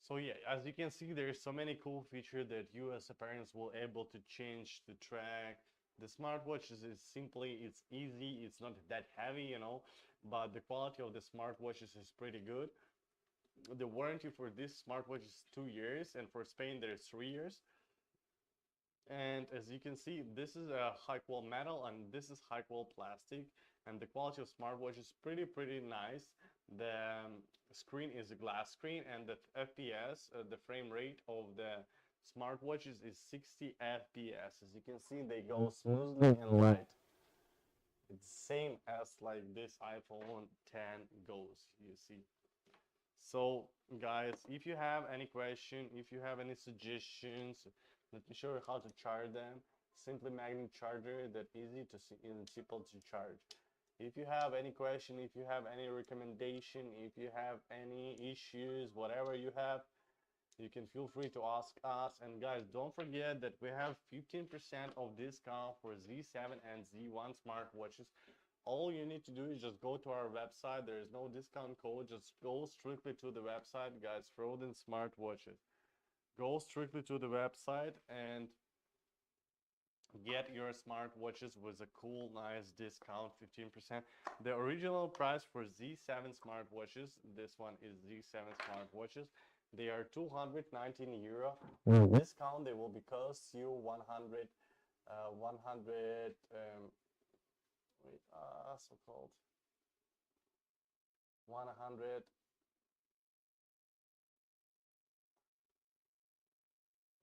So yeah, as you can see, there's so many cool features that you as a parents will able to change the track. The smartwatch is simply, it's easy, it's not that heavy, you know, but the quality of the smartwatches is pretty good. The warranty for this smartwatch is 2 years, and for Spain there's 3 years. And as you can see, this is a high quality metal and this is high quality plastic, and the quality of smartwatch is pretty nice. The screen is a glass screen, and the FPS, the frame rate of the smartwatches is 60 FPS. As you can see, they go smoothly and light. It's same as like this iPhone 10 goes, you see. So guys, if you have any question, if you have any suggestions, let me show you how to charge them. Simply magnet charger that easy to see and simple to charge. If you have any question, if you have any recommendation, if you have any issues, whatever you have, you can feel free to ask us. And guys, don't forget that we have 15% of discount for Z7 and Z1 smartwatches. All you need to do is just go to our website. There is no discount code. Just go strictly to the website, guys. Frozen smartwatches. Go strictly to the website and get your smartwatches with a cool, nice discount, 15%. The original price for Z7 smartwatches, this one is Z7 smartwatches, they are 219 euro. With discount, they will be cost you 100, so called 100.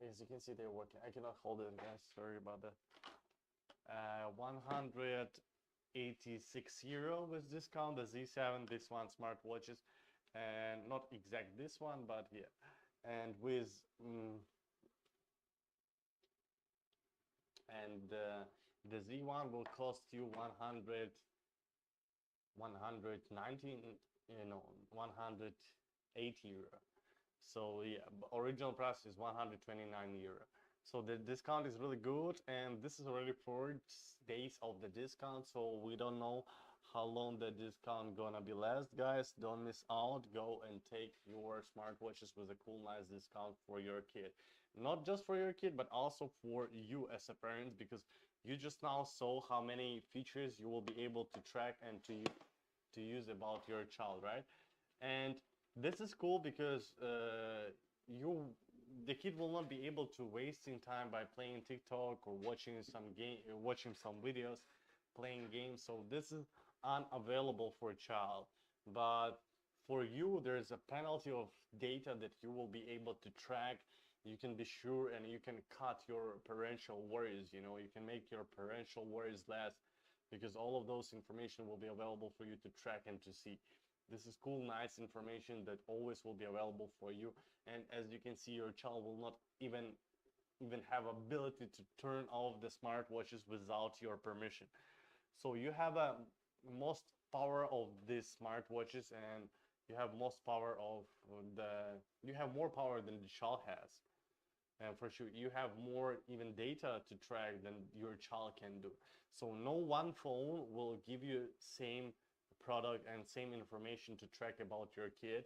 As you can see, they're working. I cannot hold it, guys. Sorry about that. 186 euro with discount. The Z7, this one, smartwatches, and not exact this one, but yeah. And with the Z1 will cost you 119, you know, 108 euro. So yeah, original price is 129 euro. So the discount is really good, and this is already 4 days of the discount, so we don't know how long the discount gonna be last. Guys, don't miss out. Go and take your smartwatches with a cool, nice discount for your kid. Not just for your kid, but also for you as a parent, because you just now saw how many features you will be able to track and to use about your child, right? And this is cool because the kid will not be able to wasting time by playing TikTok or watching some game, watching some videos, playing games. So this is unavailable for a child, but for you there's a penalty of data that you will be able to track. You can be sure, and you can cut your parental worries, you know, you can make your parental worries less, because all of those information will be available for you to track and to see. This is cool, nice information that always will be available for you. And as you can see, your child will not even have ability to turn off the smartwatches without your permission. So you have a most power of these smartwatches, and you have most power of you have more power than the child has. And for sure, you have more even data to track than your child can do. So no one phone will give you same product and same information to track about your kid.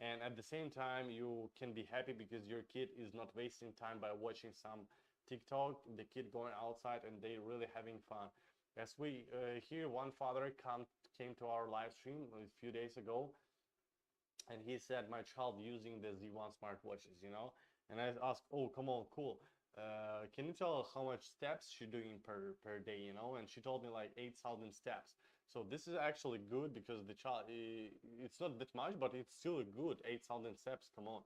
And at the same time, you can be happy because your kid is not wasting time by watching some TikTok, the kid going outside and they really having fun. As we hear, one father came to our live stream a few days ago, and he said, my child using the Z1 smartwatches, you know. And I asked, oh, come on, cool. Can you tell how much steps she's doing per day, you know? And she told me like 8,000 steps. So this is actually good because the child, it's not that much, but it's still good, 8,000 steps, come on.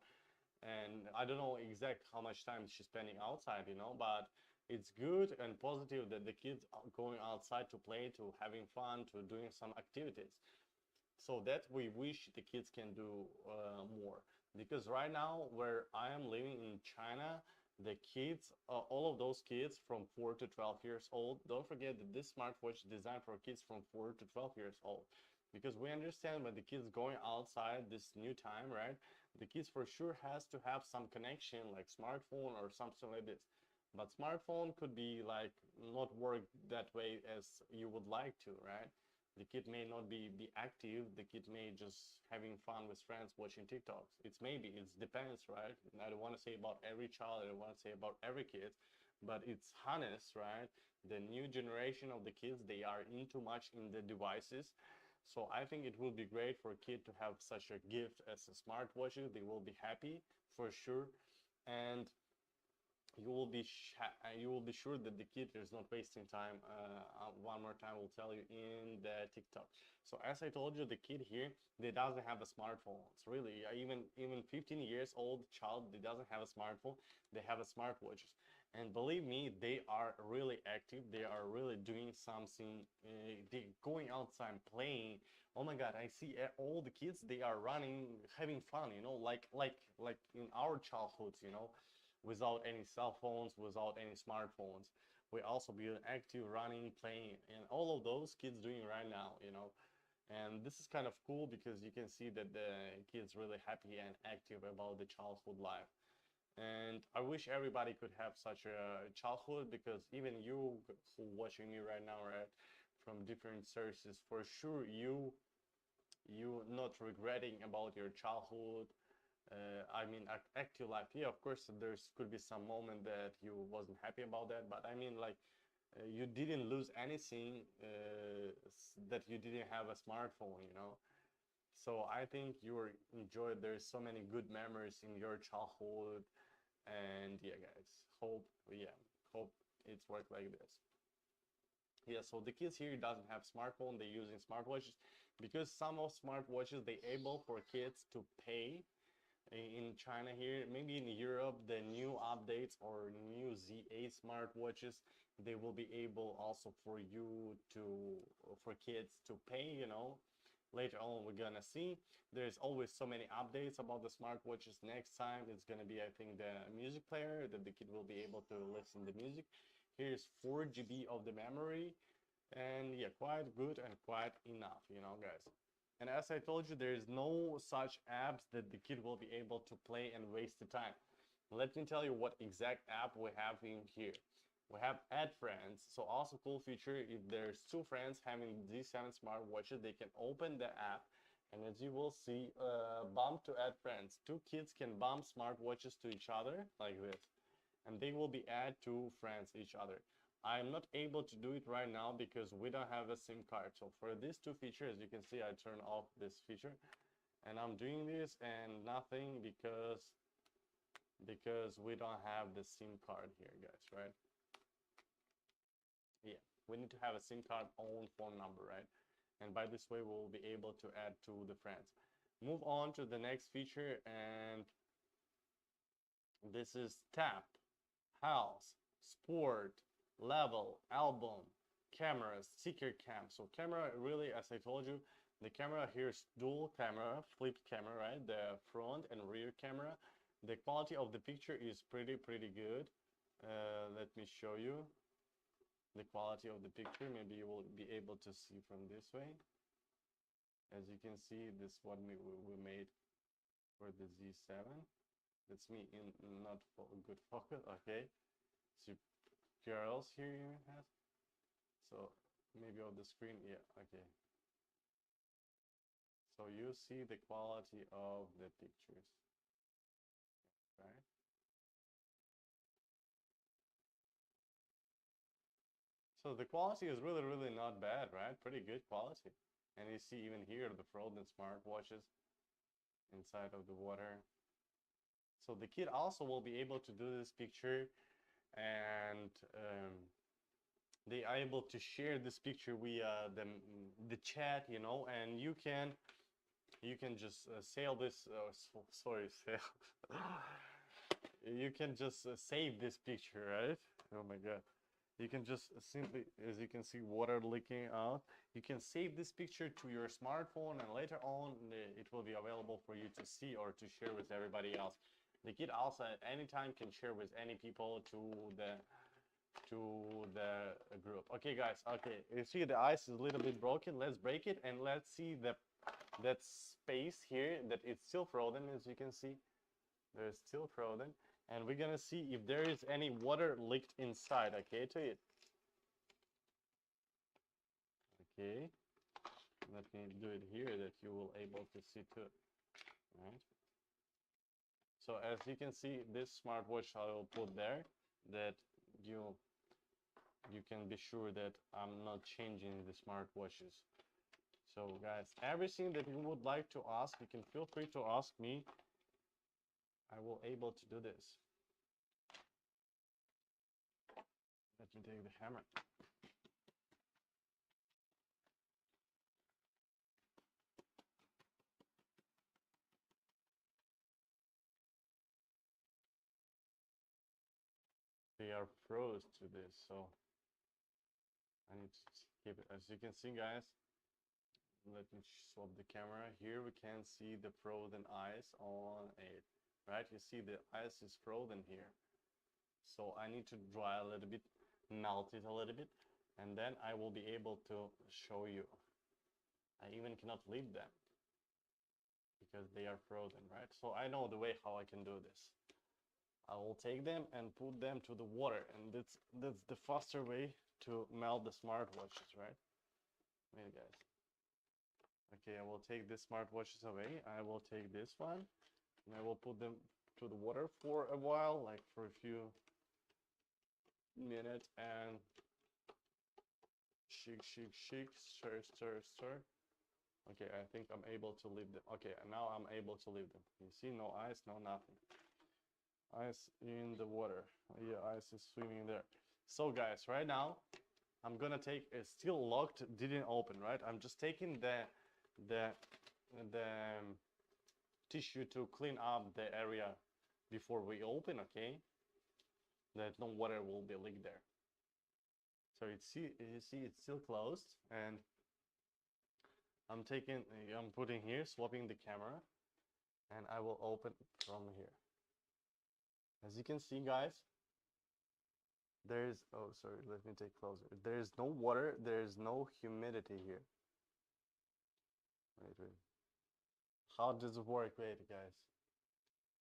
And I don't know exact how much time she's spending outside, you know, but it's good and positive that the kids are going outside to play, to having fun, to doing some activities. So that we wish the kids can do more. Because right now, where I am living in China, the kids, all of those kids from 4 to 12 years old, don't forget that this smartwatch is designed for kids from 4 to 12 years old. Because we understand when the kids going outside this new time, right? The kids for sure has to have some connection like smartphone or something like this. But smartphone could be like not work that way as you would like to, right? The kid may not be active. The kid may just having fun with friends watching TikToks. It's maybe, it depends, right? I don't want to say about every child, I don't want to say about every kid, but it's honest, right? The new generation of the kids, they are in too much in the devices. So I think it will be great for a kid to have such a gift as a smartwatch. They will be happy for sure. And you will be sure that the kid is not wasting time. One more time will tell you in the TikTok. So as I told you, the kid here, they doesn't have a smartphone. It's really even 15 years old child, they doesn't have a smartphone. They have a smartwatches, and believe me, they are really active. They are really doing something. They going outside playing. Oh my God, I see all the kids. They are running, having fun. You know, like in our childhoods. You know, without any cell phones, without any smartphones. We also be active, running, playing, and all of those kids doing right now, you know. And this is kind of cool because you can see that the kids really happy and active about the childhood life. And I wish everybody could have such a childhood, because even you who watching me right now, right, from different sources, for sure you not regretting about your childhood. I mean, active life. Yeah, of course, there's could be some moment that you wasn't happy about that, but I mean, like, you didn't lose anything that you didn't have a smartphone, you know. So I think you were enjoyed. There's so many good memories in your childhood, and yeah, guys, hope it's worked like this. Yeah, so the kids here doesn't have smartphone. They're using smartwatches because some of smartwatches they able for kids to pay in China here, maybe in Europe, the new updates or new Z8 smartwatches, they will be able also for you to, for kids to pay, you know. Later on, we're gonna see. There's always so many updates about the smartwatches. Next time, it's gonna be, I think, the music player that the kid will be able to listen to music. Here's 4 GB of the memory, and yeah, quite good and quite enough, you know, guys. And as I told you, there is no such apps that the kid will be able to play and waste the time. Let me tell you what exact app we have in here. We have add friends. So also cool feature, if there's two friends having these 7 smartwatches, they can open the app, and as you will see, bump to add friends. Two kids can bump smartwatches to each other like this, and they will be add to friends each other. I'm not able to do it right now because we don't have a SIM card. So for these two features, you can see I turn off this feature, and I'm doing this and nothing because we don't have the SIM card here, guys, right? Yeah, we need to have a SIM card own phone number, right? And by this way, we'll be able to add to the friends. Move on to the next feature, and this is tap, house, sport, level, album, cameras, secret cam. So camera, really, as I told you, the camera here is dual camera, flipped camera, right? The front and rear camera. The quality of the picture is pretty good. Let me show you the quality of the picture. Maybe you will be able to see from this way. As you can see, this is what we made for the Z7. That's me in not good focus. Okay, so girls here you have. So maybe on the screen, yeah, okay. So you see the quality of the pictures, right? So the quality is really not bad, right? Pretty good quality. And you see even here the frozen smartwatches inside of the water. So the kid also will be able to do this picture, and they are able to share this picture via the chat, you know, and you can just sail this. Sorry, sail. You can just save this picture, right? Oh my God. You can just simply, as you can see, water leaking out. You can save this picture to your smartphone, and later on it will be available for you to see or to share with everybody else. The kid also at any time can share with any people to the group. Okay, guys. Okay, you see the ice is a little bit broken. Let's break it and let's see that space here that it's still frozen. As you can see, there's still frozen, and we're gonna see if there is any water leaked inside. Okay, to it. Okay, let me do it here that you will able to see too, right? So as you can see, this smartwatch I will put there, that you can be sure that I'm not changing the smartwatches. So guys, everything that you would like to ask, you can feel free to ask me. I will able to do this. Let me take the hammer. They are froze to this, so I need to keep it. As you can see, guys, let me swap the camera. Here we can see the frozen ice on it, right? You see the ice is frozen here. So I need to dry a little bit, melt it a little bit, and then I will be able to show you. I even cannot leave them because they are frozen, right? So I know the way how I can do this. I will take them and put them to the water, and that's the faster way to melt the smartwatches, right? Wait, guys. Okay, I will take the smartwatches away. I will take this one, and I will put them to the water for a while, like for a few minutes, and shake, stir, stir, stir. Okay, I think I'm able to leave them. Okay, now I'm able to leave them. You see, no ice, no nothing. Ice in the water. Yeah, ice is swimming there. So guys, right now I'm gonna take, it's still locked, didn't open, right? I'm just taking the tissue to clean up the area before we open, okay? That no water will be leaked there. So you see it's still closed, and I'm putting here, swapping the camera, and I will open from here. As you can see, guys, there's, oh sorry, let me take closer. There's no water, there's no humidity here. Wait. How does it work? Wait, guys.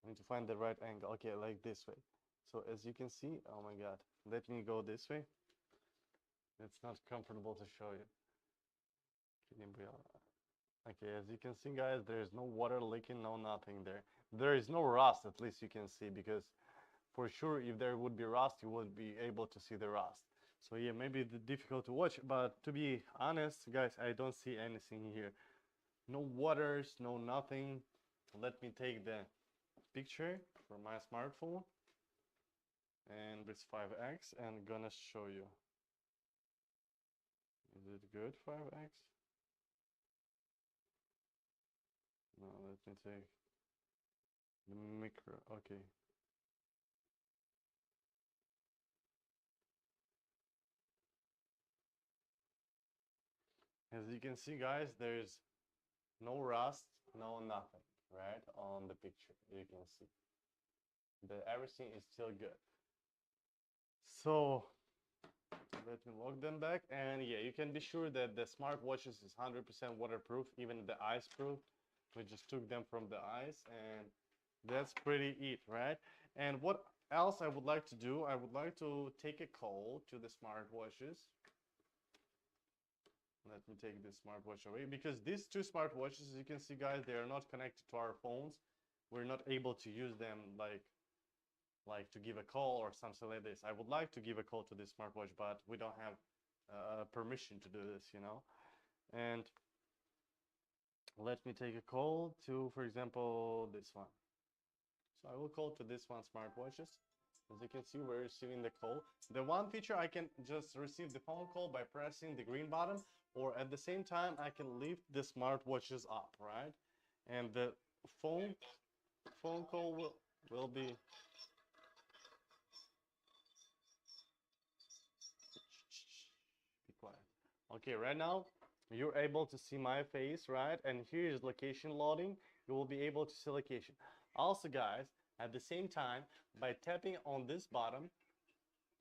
I need to find the right angle. Okay, like this way. So as you can see, oh my god, let me go this way. It's not comfortable to show you. Okay, as you can see, guys, there is no water leaking, no nothing there. There is no rust, at least you can see, because for sure if there would be rust, you would be able to see the rust. So yeah, maybe it's difficult to watch, but to be honest, guys, I don't see anything here. No waters, no nothing. Let me take the picture from my smartphone and this 5x and gonna show you. Is it good, 5x? No, let me take the micro. Okay. As you can see, guys, there's no rust, no nothing, right? On the picture, you can see that everything is still good. So let me lock them back, and yeah, you can be sure that the smartwatches is 100% waterproof, even the ice proof. We just took them from the ice, and that's pretty it, right? And what else I would like to do, I would like to take a call to the smartwatches. Let me take this smartwatch away, because these two smartwatches, as you can see, guys, they are not connected to our phones. We're not able to use them like to give a call or something like this. I would like to give a call to this smartwatch, but we don't have permission to do this, you know. And let me take a call to, for example, this one. So I will call to this one smartwatches. As you can see, we're receiving the call. The one feature, I can just receive the phone call by pressing the green button, or at the same time I can lift the smartwatches up, right? And the phone call will be quiet. Okay, right now you're able to see my face, right? And here is location loading. You will be able to see location. Also, guys, at the same time, by tapping on this button,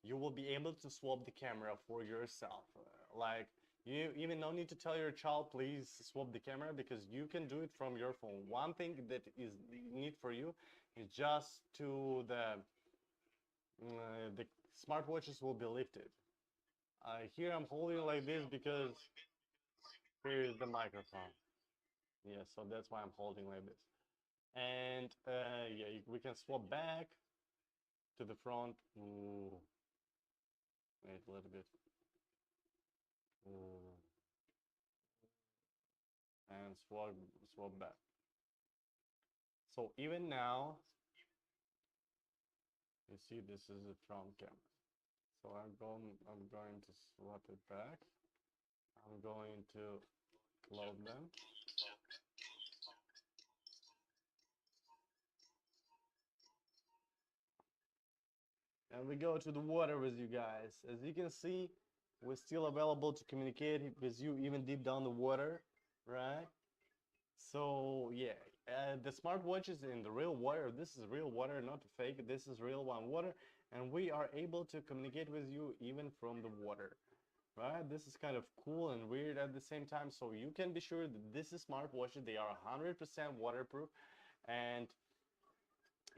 you will be able to swap the camera for yourself. Like, you even no need to tell your child, please swap the camera, because you can do it from your phone. One thing that is need for you is just to the smartwatches will be lifted. Here I'm holding like this because Here is the microphone. Yeah, so that's why I'm holding like this. And yeah, we can swap back to the front. Ooh, wait a little bit. Ooh. And swap back. So even now, you see this is the front camera. So I'm going to swap it back. I'm going to load them. And we go to the water with you guys. As you can see, we're still available to communicate with you even deep down the water, right? So yeah, the smartwatch is in the real water. This is real water, not fake. This is real one water, and we are able to communicate with you even from the water, right? This is kind of cool and weird at the same time. So you can be sure that this is smartwatches. They are 100% waterproof, and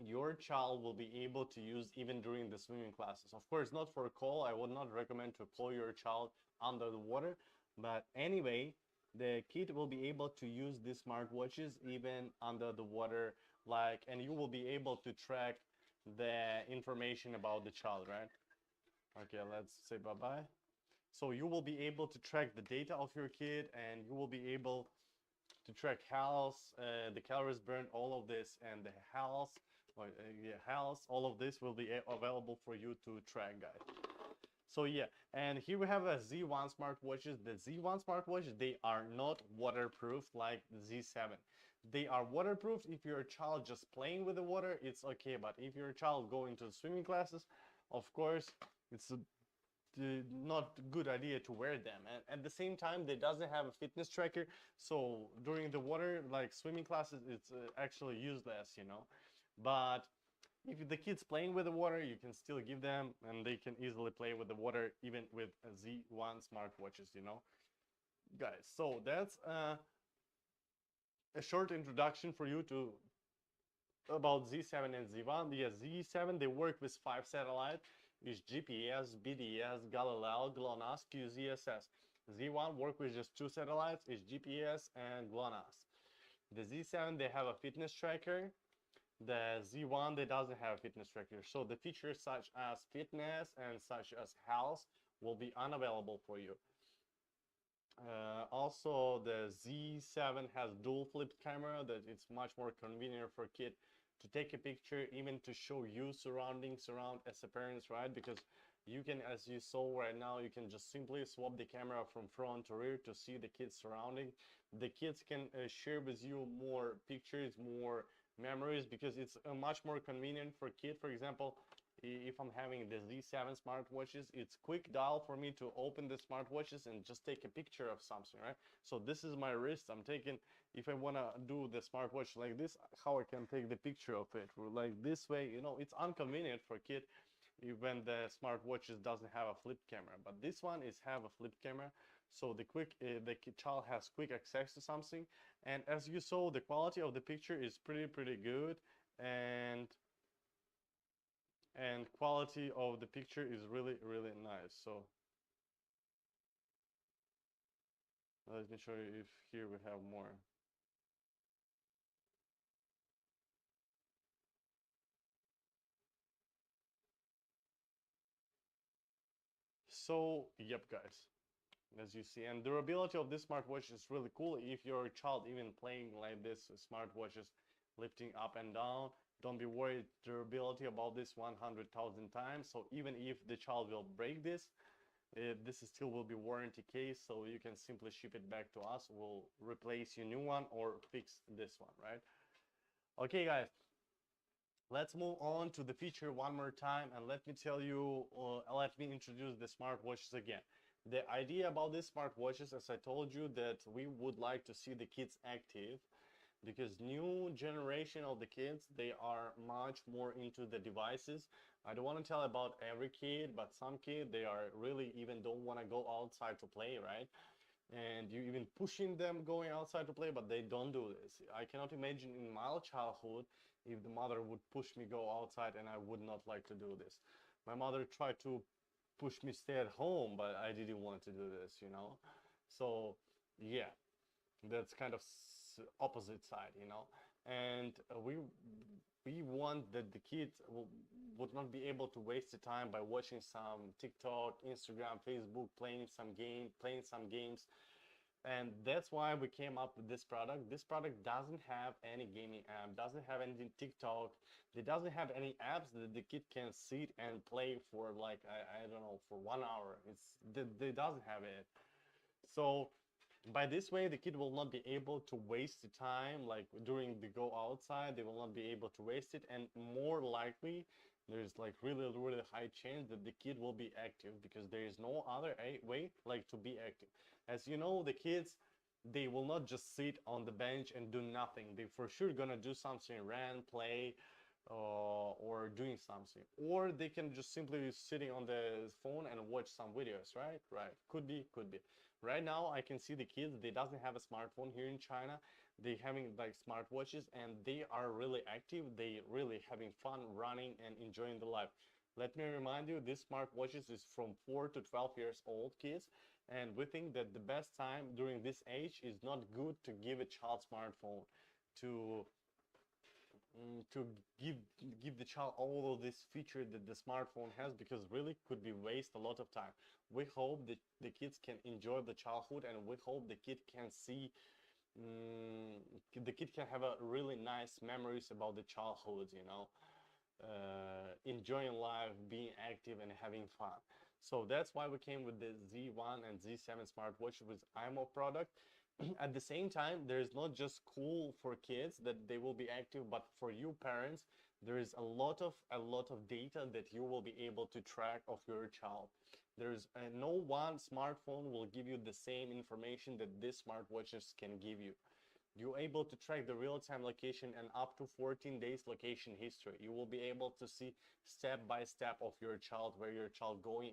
your child will be able to use even during the swimming classes. Of course, not for a call. I would not recommend to call your child under the water. But anyway, the kid will be able to use these smartwatches even under the water, and you will be able to track the information about the child, right? Okay, let's say bye-bye. So you will be able to track the data of your kid, and you will be able to track health, the calories burned, all of this, and the health, yeah, health, all of this will be available for you to track, guys. So yeah, and here we have a Z1 smartwatches. The Z1 smartwatches, they are not waterproof like the Z7. They are waterproof if your child just playing with the water, it's okay. But if your child going to swimming classes, of course, it's not good idea to wear them. And at the same time, they doesn't have a fitness tracker, so during the water like swimming classes, it's actually useless. But if the kids playing with the water, you can still give them, and they can easily play with the water even with Z1 smartwatches. Guys, so that's a short introduction for you to about Z7 and Z1. Yeah, Z7, they work with 5 satellites. Is GPS, BDS, Galileo, GLONASS, QZSS. Z1 work with just 2 satellites, is GPS and GLONASS. The Z7, they have a fitness tracker. The Z1, they doesn't have a fitness tracker. So the features such as fitness and such as health will be unavailable for you. Also, the Z7 has dual flip camera, that it's much more convenient for kid to take a picture, even to show you surroundings around as a parents, right? Because you can, as you saw right now, you can just simply swap the camera from front to rear to see the kids surrounding. The kids can share with you more pictures, more memories, because it's much more convenient for kid. For example, if I'm having the Z7 smartwatches, it's quick dial for me to open the smartwatches and just take a picture of something, right? So this is my wrist. I'm taking, if I want to do the smartwatch like this, how I can take the picture of it, or like this way, it's inconvenient for kid when the smartwatches doesn't have a flip camera. But this one is have a flip camera, so the child has quick access to something. And as you saw, the quality of the picture is pretty good, and quality of the picture is really nice. So let me show you if here we have more. So yep, guys, as you see, and durability of this smartwatch is really cool. If your child even playing like this smartwatches, lifting up and down, don't be worried durability about this 100,000 times. So even if the child will break this, this is still will be warranty case, so you can simply ship it back to us. We'll replace your new one or fix this one, right? Okay, guys, let's move on to the feature one more time, and let me tell you, let me introduce the smartwatches again. The idea about these smartwatches, as I told you, that we would like to see the kids active, because new generation of the kids, they are much more into the devices. I don't want to tell about every kid, but some kid, they are really even don't want to go outside to play, right? And you even pushing them going outside to play, but they don't do this. I cannot imagine in my childhood if the mother would push me go outside, and I would not like to do this. My mother tried to push me stay at home, but I didn't want to do this. So Yeah, that's kind of opposite side, you know. And we want that the kids would not be able to waste the time by watching some TikTok, Instagram, Facebook, playing some games. And that's why we came up with this product. This product doesn't have any gaming app, doesn't have any TikTok, it doesn't have any apps that the kid can sit and play for like I don't know, for 1 hour. It doesn't have it. So by this way, the kid will not be able to waste the time like during the go outside. They will not be able to waste it, and more likely there's like really high chance that the kid will be active, because there is no other way like to be active. As you know, the kids, they will not just sit on the bench and do nothing. They for sure gonna do something, run, play, or doing something, or they can just simply be sitting on the phone and watch some videos, right, could be. Right now I can see the kids, they doesn't have a smartphone here in China. They having like smartwatches, and they are really active. They really having fun running and enjoying the life. Let me remind you, this smartwatches is from 4 to 12 years old kids, and we think that the best time during this age is not good to give a child smartphone, to to give the child all of this feature that the smartphone has, because really could be waste a lot of time. We hope that the kids can enjoy the childhood, and we hope the kid can see the kid can have a really nice memories about the childhood, you know, enjoying life, being active and having fun. So that's why we came with the Z1 and Z7 smartwatch with imoo product. At the same time, there's not just cool for kids that they will be active, but for you parents, there is a lot of data that you will be able to track of your child. There's no one smartphone will give you the same information that this smartwatches can give you. You're able to track the real-time location and up to 14 days location history. You will be able to see step by step of your child, where your child going.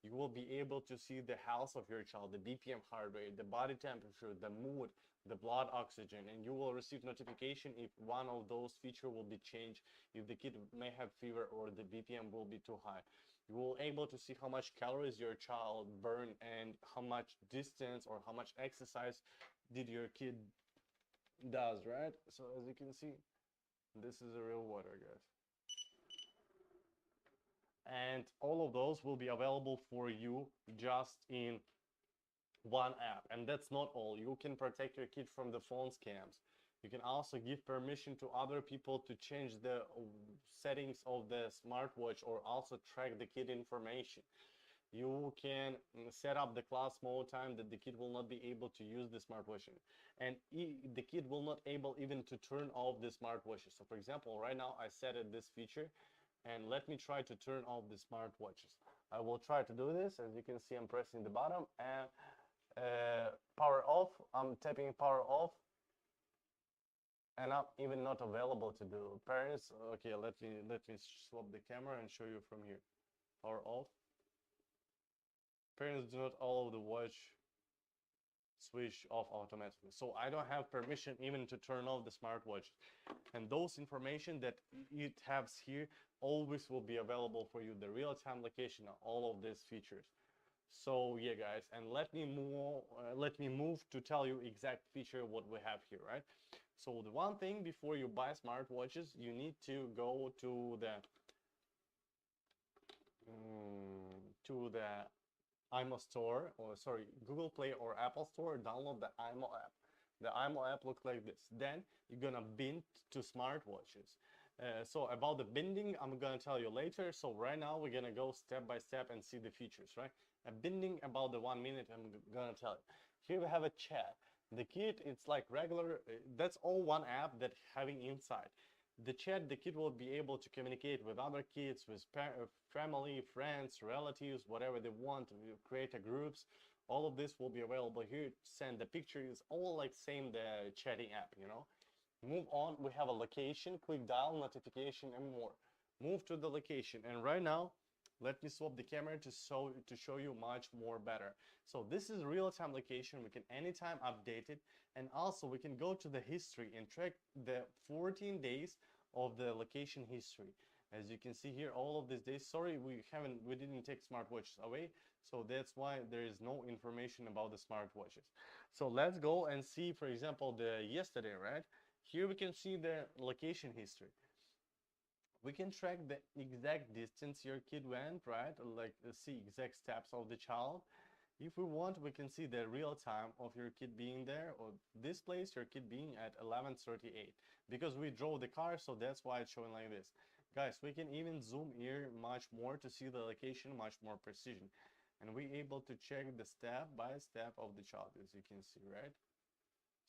You will be able to see the health of your child, the BPM heart rate, the body temperature, the mood, the blood oxygen, and you will receive notification if one of those features will be changed, if the kid may have fever or the BPM will be too high. You will able to see how much calories your child burned and how much distance or how much exercise did your kid does, right? So as you can see, this is a real water, guys. And all of those will be available for you just in one app. And that's not all. You can protect your kid from the phone scams. You can also give permission to other people to change the settings of the smartwatch, or also track the kid information. You can set up the class mode time that the kid will not be able to use the smartwatch, and the kid will not able even to turn off the smartwatches. So for example, right now I set it this feature, and let me try to turn off the smartwatches. I will try to do this. As you can see, I'm pressing the bottom and power off. I'm tapping power off, and I'm even not available to do. Parents, okay, let me swap the camera and show you from here. Power off. Parents do not allow the watch switch off automatically. So I don't have permission even to turn off the smartwatch. And those information that it has here always will be available for you, the real-time location, all of these features. So yeah, guys, and let me move to tell you exact feature what we have here, right? So the one thing, before you buy smartwatches, you need to go to the imoo store, or sorry, Google Play or Apple Store, download the imoo app. The imoo app looks like this. Then you're gonna bind to smartwatches. So about the binding, I'm gonna tell you later. So right now we're gonna go step by step and see the features, right? Binding, about the 1 minute, I'm gonna tell you. Here we have a chat. The kid, it's like regular, that's all one app that having inside. The chat, the kid will be able to communicate with other kids, with family, friends, relatives, whatever they want, create a groups. All of this will be available here. Send the pictures, all like same the chatting app, you know. Move on, we have a location, quick dial, notification, and more. Move to the location, and right now, let me swap the camera to show you much more better. So this is real-time location. We can anytime update it, and also we can go to the history and track the 14 days of the location history. As you can see here, all of these days, sorry, we didn't take smartwatches away, so that's why there is no information about the smartwatches. So let's go and see, for example, the yesterday, right? Here we can see the location history. We can track the exact distance your kid went, right? Like see exact steps of the child. If we want, we can see the real time of your kid being there, or this place, your kid being at 11:38. Because we drove the car, so that's why it's showing like this. Guys, we can even zoom here much more to see the location, much more precision. And we're able to check the step by step of the child, as you can see, right?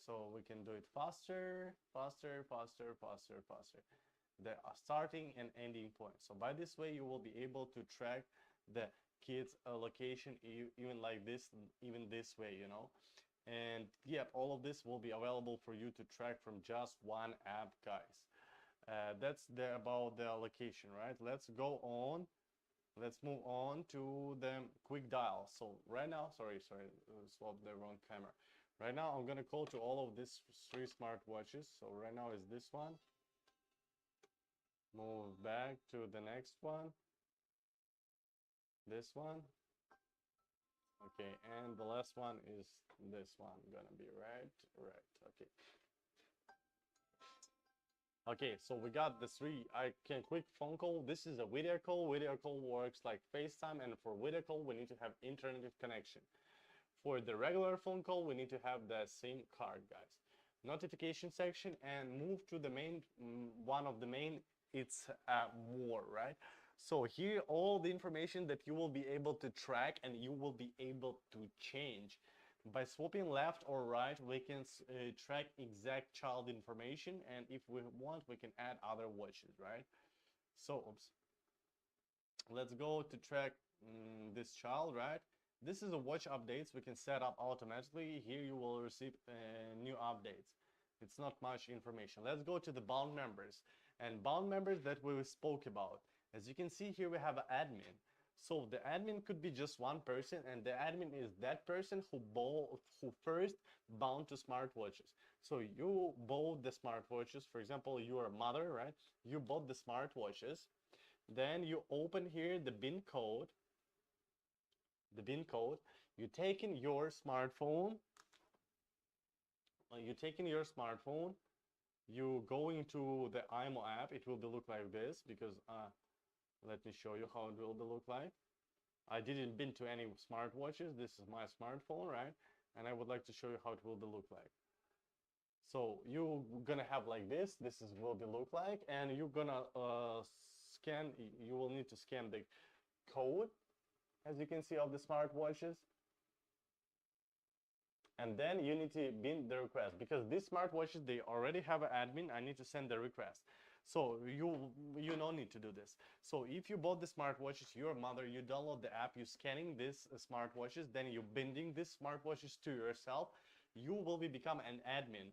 So we can do it faster, faster, faster, faster, faster. The starting and ending point. So by this way, you will be able to track the kids location even like this, even this way, you know. And yeah, all of this will be available for you to track from just one app, guys. That's about the location, right? Let's go on. Let's move on to the quick dial. So right now, sorry, swapped the wrong camera. Right now, I'm gonna call to all of these 3 smartwatches. So right now is this one. Move back to the next one. This one. Okay, and the last one is this one. Gonna be right. Okay. Okay, so we got the 3. I can quick phone call. This is a video call. Video call works like FaceTime, and for video call, we need to have internet connection. For the regular phone call, we need to have the SIM card, guys. Notification section, and move to the main, one of the main, it's more, right? So here, all the information that you will be able to track and you will be able to change. By swapping left or right, we can track exact child information, and if we want, we can add other watches, right? So, oops. Let's go to track this child, right? This is a watch updates we can set up automatically. Here you will receive new updates. It's not much information. Let's go to the bound members. And bound members that we spoke about. As you can see here, we have an admin. So the admin could be just one person, and the admin is that person who first bound to smartwatches. So you bought the smartwatches. For example, you are a mother, right? You bought the smartwatches. Then you open here the bin code. You take in your smartphone. You go into the imoo app. It will be look like this, because let me show you how it will be look like. I didn't been to any smartwatches. This is my smartphone, right? And I would like to show you how it will be look like. So you're gonna have like this. This is will be look like, and you're gonna scan. You will need to scan the code, as you can see, of the smartwatches. And then you need to bin the request, because these smartwatches, they already have an admin. I need to send the request. So you don't need to do this. So if you bought the smartwatches, your mother, you download the app, you scanning these smartwatches, then you binding these smartwatches to yourself, you will become an admin.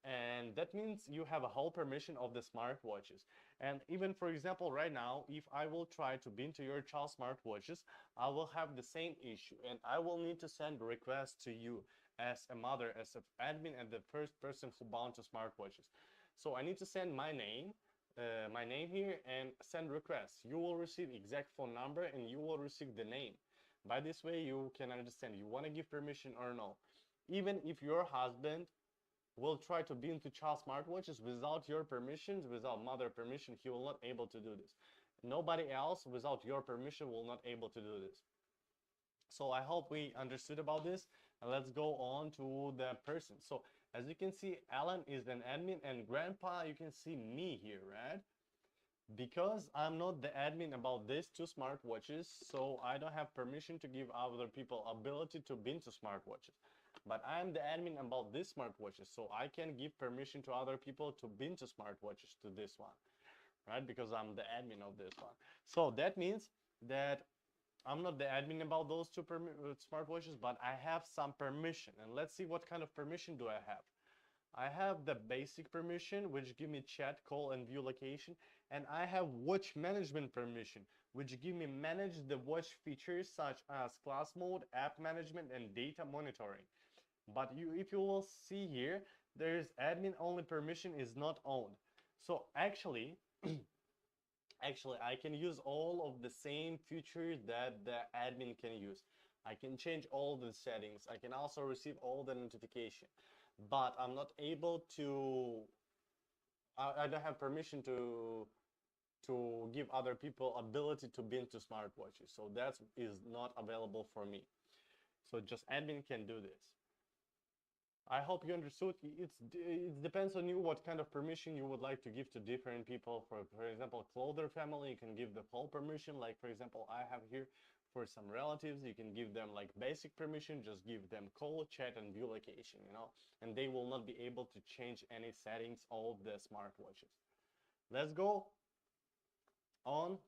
And that means you have a whole permission of the smartwatches. And even, for example, right now, if I will try to bind to your child smartwatches, I will have the same issue, and I will need to send requests to you as a mother, as an admin, and the first person who bound to smartwatches. So I need to send my name here, and send requests. You will receive exact phone number, and you will receive the name. By this way, you can understand you want to give permission or no. Even if your husband will try to bind to child smartwatches without your permissions, without mother permission, he will not able to do this. Nobody else without your permission will not able to do this. So I hope we understood about this, and let's go on to the person. So as you can see, Alan is an admin, and grandpa, you can see me here, right? Because I'm not the admin about these 2 smartwatches, so I don't have permission to give other people ability to bind to smartwatches. But I'm the admin about these smartwatches, so I can give permission to other people to bind to smartwatches to this one, right? Because I'm the admin of this one. So that means that I'm not the admin about those 2 smartwatches, but I have some permission. And let's see what kind of permission do I have. I have the basic permission, which give me chat, call, and view location. And I have watch management permission, which give me manage the watch features such as class mode, app management, and data monitoring. But if you will see here, there is admin only permission is not owned. So actually, Actually, I can use all of the same features that the admin can use. I can change all the settings. I can also receive all the notification, but I'm not able to, I don't have permission to give other people ability to be into smartwatches. So that is not available for me. So just admin can do this. I hope you understood. It depends on you what kind of permission you would like to give to different people. For example, Clother family, you can give the full permission. Like for example, I have here for some relatives, you can give them like basic permission. Just give them call, chat, and view location. And they will not be able to change any settings of the smartwatches. Let's go on.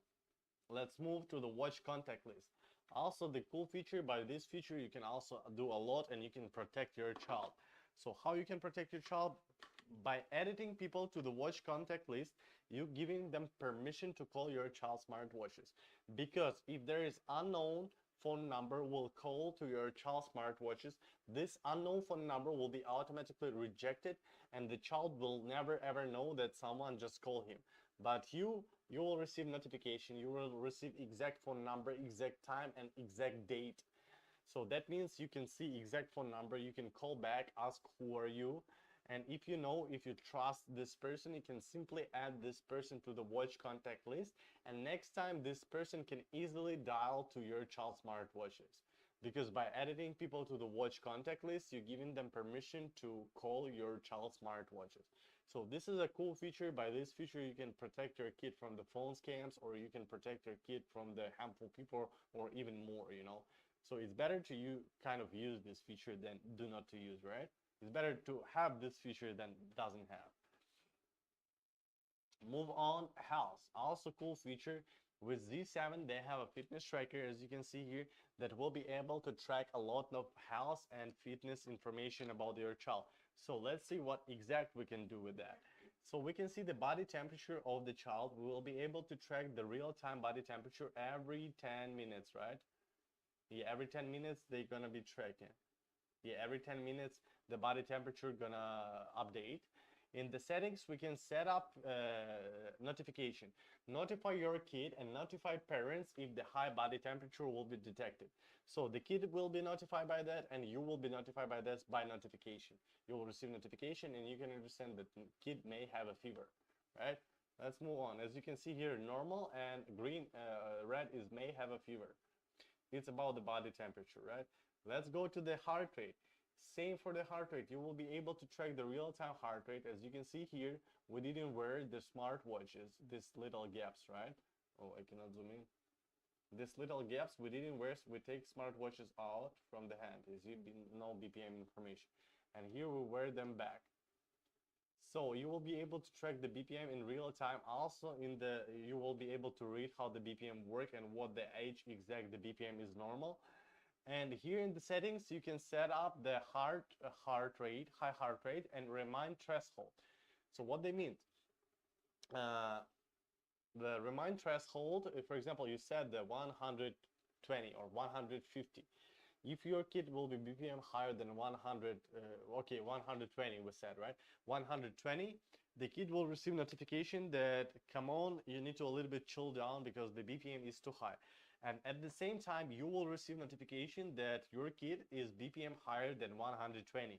Let's move to the watch contact list. Also, the cool feature, by this feature you can also do a lot, and you can protect your child. So how you can protect your child? By editing people to the watch contact list, you giving them permission to call your child smartwatches. Because if there is unknown phone number will call to your child smartwatches, this unknown phone number will be automatically rejected, and the child will never ever know that someone just called him. But you will receive notification, you will receive exact phone number, exact time, and exact date. So that means you can see exact phone number, you can call back, ask who are you, and if you know, if you trust this person, you can simply add this person to the watch contact list, and next time this person can easily dial to your child smartwatches. Because by adding people to the watch contact list, you're giving them permission to call your child smartwatches. So this is a cool feature. By this feature, you can protect your kid from the phone scams, or you can protect your kid from the harmful people, or even more. So it's better to kind of use this feature than do not to use, right? It's better to have this feature than doesn't have. Move on, health. Also cool feature. With Z7, they have a fitness tracker, as you can see here, that will be able to track a lot of health and fitness information about your child. So let's see what exact we can do with that. So we can see the body temperature of the child. We will be able to track the real-time body temperature every 10 minutes, right? Yeah, every 10 minutes they're gonna be tracking. Yeah, every 10 minutes the body temperature gonna update. In the settings, we can set up notification. Notify your kid and notify parents if the high body temperature will be detected. So the kid will be notified by that, and you will be notified by this by notification. You will receive notification, and you can understand that the kid may have a fever, right? Let's move on. As you can see here, normal, and green, red is may have a fever. It's about the body temperature, right? Let's go to the heart rate. Same for the heart rate. You will be able to track the real-time heart rate. As you can see here, we didn't wear the smartwatches, these little gaps, right? Oh, I cannot zoom in. These little gaps we didn't wear, so we take smartwatches out from the hand. As you know, BPM information. And here we wear them back. So you will be able to track the BPM in real time. Also you will be able to read how the BPM work and what the age exact the BPM is normal. And here in the settings, you can set up the high heart rate, and remind threshold. So what they mean? The remind threshold, for example, you set the 120 or 150. If your kid will be BPM higher than 100, okay, 120 we said, right? 120, the kid will receive notification that, come on, you need to a little bit chill down because the BPM is too high. And at the same time, you will receive notification that your kid is BPM higher than 120.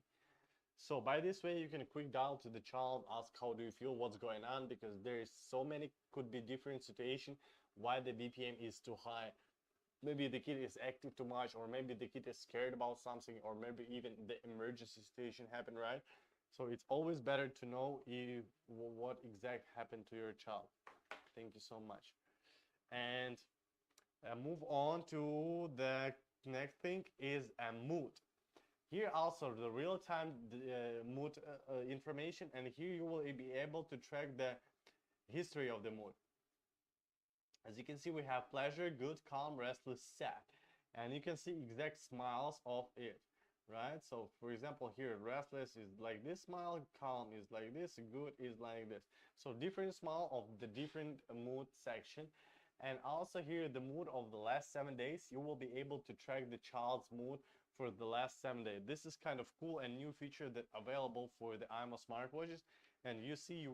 So by this way, you can quick dial to the child, ask how do you feel, what's going on, because there is so many, could be different situation why the BPM is too high. Maybe the kid is active too much, or maybe the kid is scared about something, or maybe even the emergency situation happened, right? So it's always better to know what exact happened to your child. Thank you so much. And move on to the next thing is a mood. Here also the real-time mood information, and here you will be able to track the history of the mood. As you can see, we have pleasure, good, calm, restless, sad, and you can see exact smiles of it, right? So for example, here restless is like this smile, calm is like this, good is like this. So different smile of the different mood section. And also here the mood of the last 7 days, you will be able to track the child's mood for the last 7 days. This is kind of cool and new feature that available for the imoo smartwatches. and you see you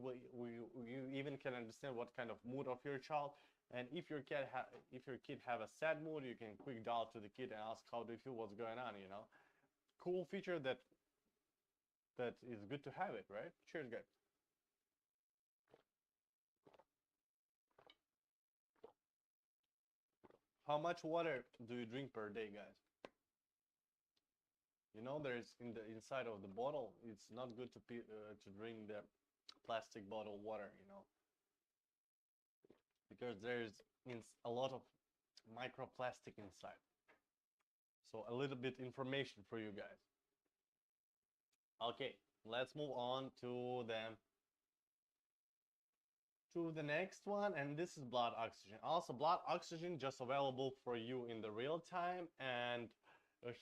even can understand what kind of mood of your child. And if your kid have a sad mood, you can quick dial to the kid and ask how do you feel, what's going on, you know. Cool feature that is good to have it, right? Cheers, guys. How much water do you drink per day, guys? You know, there's in the inside of the bottle, it's not good to drink the plastic bottle water, you know, because there's a lot of microplastic inside. So a little bit information for you guys. Okay, let's move on to the next one, and this is blood oxygen. Also, blood oxygen just available for you in the real time, and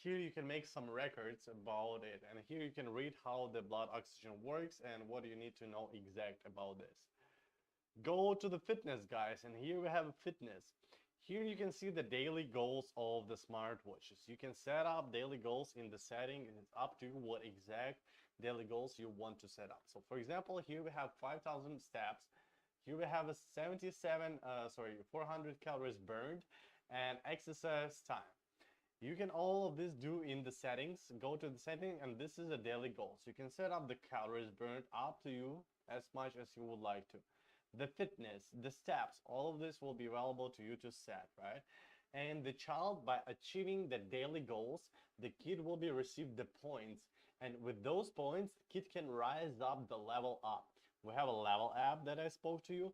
here you can make some records about it, and here you can read how the blood oxygen works and what you need to know exact about this. Go to the fitness, guys, and here we have fitness. Here you can see the daily goals of the smartwatches. You can set up daily goals in the setting, and it's up to you what exact daily goals you want to set up. So for example, here we have 5,000 steps. Here we have a 400 calories burned and exercise time. You can all of this do in the settings. Go to the setting, and this is a daily goal. So you can set up the calories burned up to you as much as you would like to. The fitness, the steps, all of this will be available to you to set, right? And the child, by achieving the daily goals, the kid will be received the points. And with those points, kid can rise up the level up. We have a level app that I spoke to you,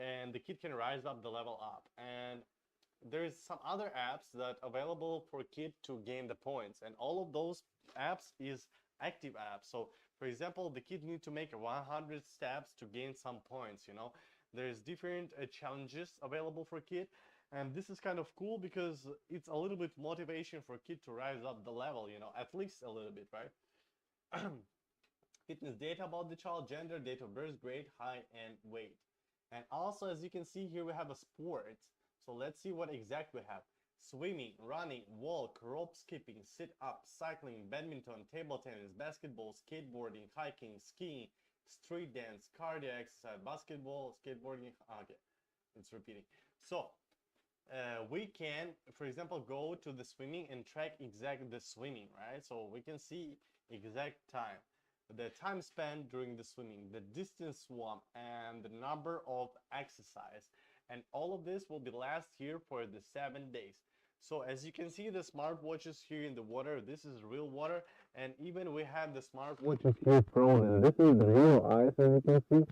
and the kid can rise up the level up. And there's some other apps that are available for kid to gain the points, and all of those apps is active apps. So for example, the kid need to make 100 steps to gain some points, you know. There's different challenges available for kid, and this is kind of cool because it's a little bit motivation for kid to rise up the level, you know, at least a little bit, right? Fitness data about the child: gender, date of birth, grade, height, and weight. And also, as you can see here, we have a sport. So let's see what exact we have. Swimming, running, walk, rope skipping, sit-up, cycling, badminton, table tennis, basketball, skateboarding, hiking, skiing, street dance, cardio exercise, basketball, skateboarding. Okay, it's repeating. So we can, for example, go to the swimming and track exact the swimming, right? So we can see exact time, the time spent during the swimming, the distance swum, and the number of exercise. And all of this will be last here for the 7 days. So as you can see, the smartwatches here in the water, this is real water, and even we have the smartwatches here frozen. This is the real ice, as you can see.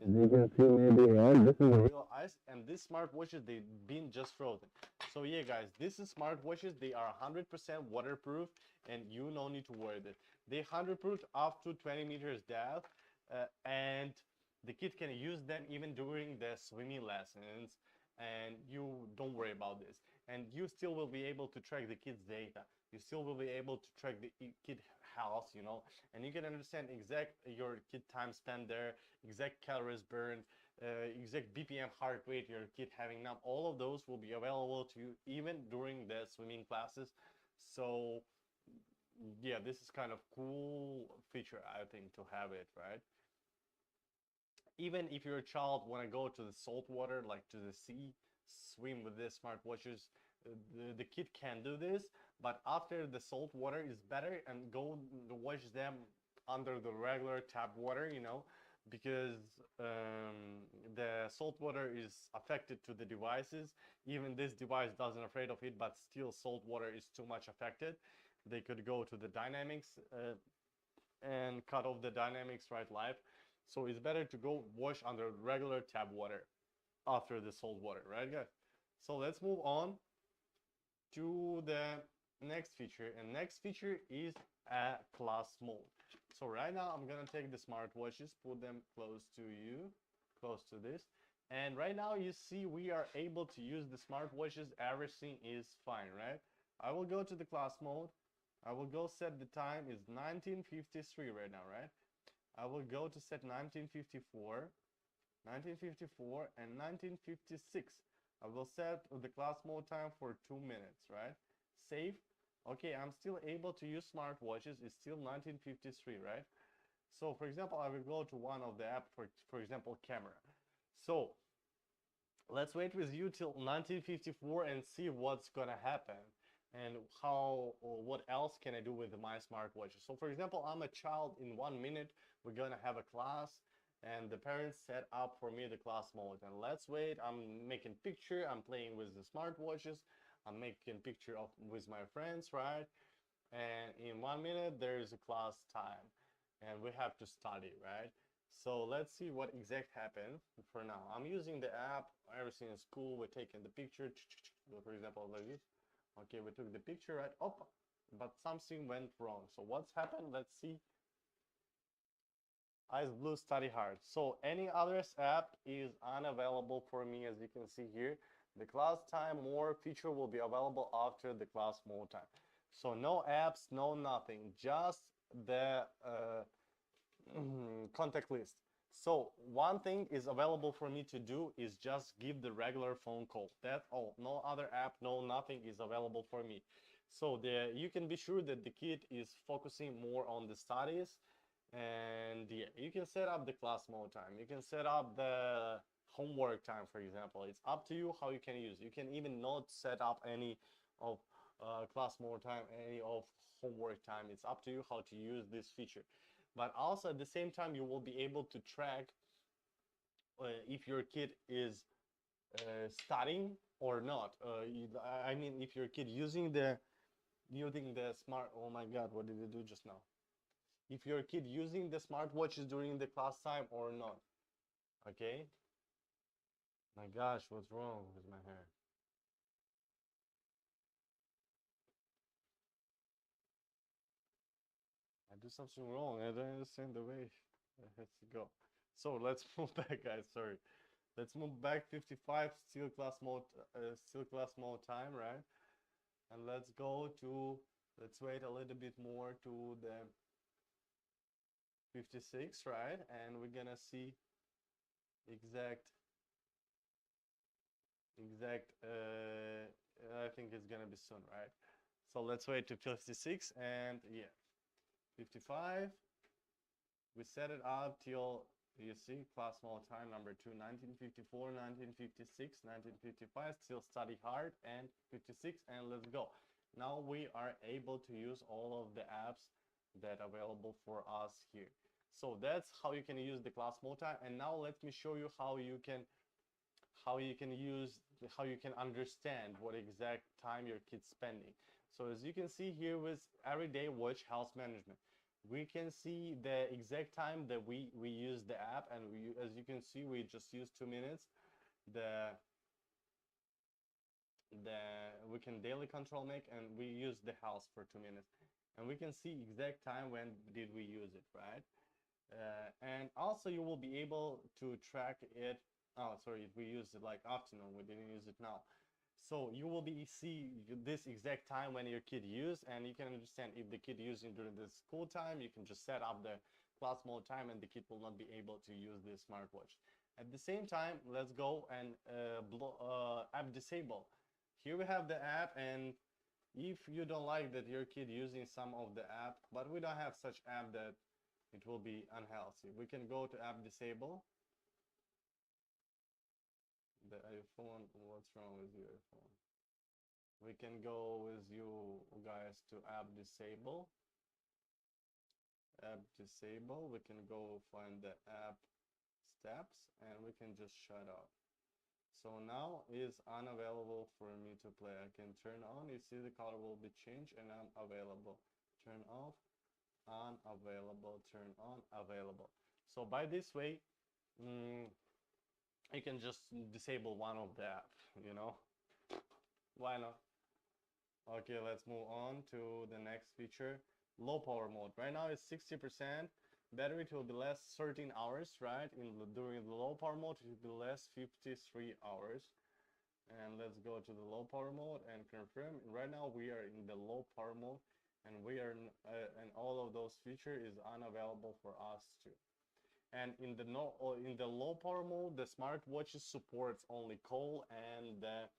As you can see, maybe here, this is the real ice, and these smartwatches, they've been just frozen. So yeah, guys, this is smartwatches. They are 100% waterproof, and you no need to worry that they 100 proof up to 20 meters depth, and the kid can use them even during the swimming lessons, and you don't worry about this. And you still will be able to track the kid's data. You still will be able to track the kid health, you know, and you can understand exact your kid time spent there, exact calories burned, exact BPM heart rate your kid having now. All of those will be available to you even during the swimming classes. So yeah, this is kind of cool feature, I think, to have it, right? Even if your child want to go to the salt water, like to the sea, swim with the smartwatches, the kid can do this, but after the salt water is better and go wash them under the regular tap water, you know, because the salt water is affected to the devices. Even this device doesn't afraid of it, but still salt water is too much affected. They could go to the dynamics and cut off the dynamics right live. So it's better to go wash under regular tap water after the salt water, right, guys? So let's move on to the next feature, and next feature is a class mode. So right now I'm gonna take the smartwatches, put them close to you, close to this, and right now you see we are able to use the smartwatches. Everything is fine, right? I will go to the class mode. I will go set the time is 1953 right now, right? I will go to set 1954, 1954, and 1956. I will set the class mode time for 2 minutes, right? Save. Okay, I'm still able to use smartwatches. It's still 1953, right? So for example, I will go to one of the app, for example, camera. So let's wait with you till 1954 and see what's gonna happen and how or what else can I do with my smartwatch. So for example, I'm a child. In 1 minute we're gonna have a class and the parents set up for me the class mode, and let's wait. I'm making picture, I'm playing with the smartwatches, I'm making picture of with my friends, right? And in 1 minute there's a class time and we have to study, right? So let's see what exact happened. For now I'm using the app, everything is cool, we're taking the picture, for example, like this. Okay, we took the picture, right? Oh, but something went wrong. So what's happened? Let's see. Eyes blue, study hard. So any others app is unavailable for me, as you can see here. The class time more feature will be available after the class mode time. So no apps, no nothing, just the contact list. So one thing is available for me to do is just give the regular phone call. That's all. No other app, no nothing is available for me. So you can be sure that the kid is focusing more on the studies, and yeah, you can set up the class mode time. You can set up the homework time, for example. It's up to you how you can use. You can even not set up any of class mode time, any of homework time. It's up to you how to use this feature. But also at the same time, you will be able to track if your kid is studying or not. I mean, if your kid using the smart. Oh my God, what did you do just now? If your kid using the smartwatches during the class time or not. Okay. My gosh, what's wrong with my hair? I do something wrong. I don't understand the way it has to go. So let's move back, guys. Sorry. Let's move back 55, still class mode time, right? And let's wait a little bit more to the 56, right? And we're gonna see exact, I think it's gonna be soon, right? So let's wait to 56 and yeah, 55. We set it up till, you see, class mode time number 2, 1954, 1956, 1955, still study hard, and 56, and let's go. Now we are able to use all of the apps that are available for us here. So that's how you can use the class mode time. And now let me show you how you can understand what exact time your kid's spending. So as you can see here with everyday watch health management, we can see the exact time that we use the app, and as you can see, we just use 2 minutes. We can daily control make, and we use the house for 2 minutes, and we can see exact time when did we use it, right? And also you will be able to track it. Oh, sorry, we used it like afternoon, we didn't use it now. So you will see this exact time when your kid use, and you can understand if the kid using during the school time, you can just set up the class mode time and the kid will not be able to use the smartwatch. At the same time, let's go and app disable. Here we have the app, and if you don't like that your kid using some of the app, but we don't have such app that it will be unhealthy, we can go to app disable. The iPhone, what's wrong with your iPhone? We can go with you guys to app disable. We can go find the app steps and we can just shut off. So now is unavailable for me to play. I can turn on, you see the color will be changed, and I'm available. Turn off, unavailable, turn on, available. So by this way, you can just disable one of the app, why not? Okay, let's move on to the next feature. Low power mode. Right now it's 60%. Battery, it will be less 13 hours, right? During the low power mode, it will be less 53 hours. And let's go to the low power mode and confirm. Right now we are in the low power mode, and and all of those features is unavailable for us too. And in the low power mode, the smartwatch supports only call and the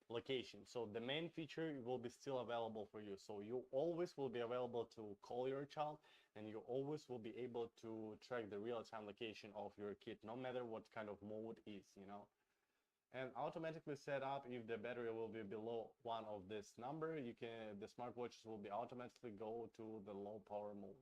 location. So the main feature will be still available for you. So you always will be available to call your child, and you always will be able to track the real-time location of your kid, no matter what kind of mode is, you know. And automatically set up if the battery will be below one of this number, you can, the smartwatches will be automatically go to the low power mode.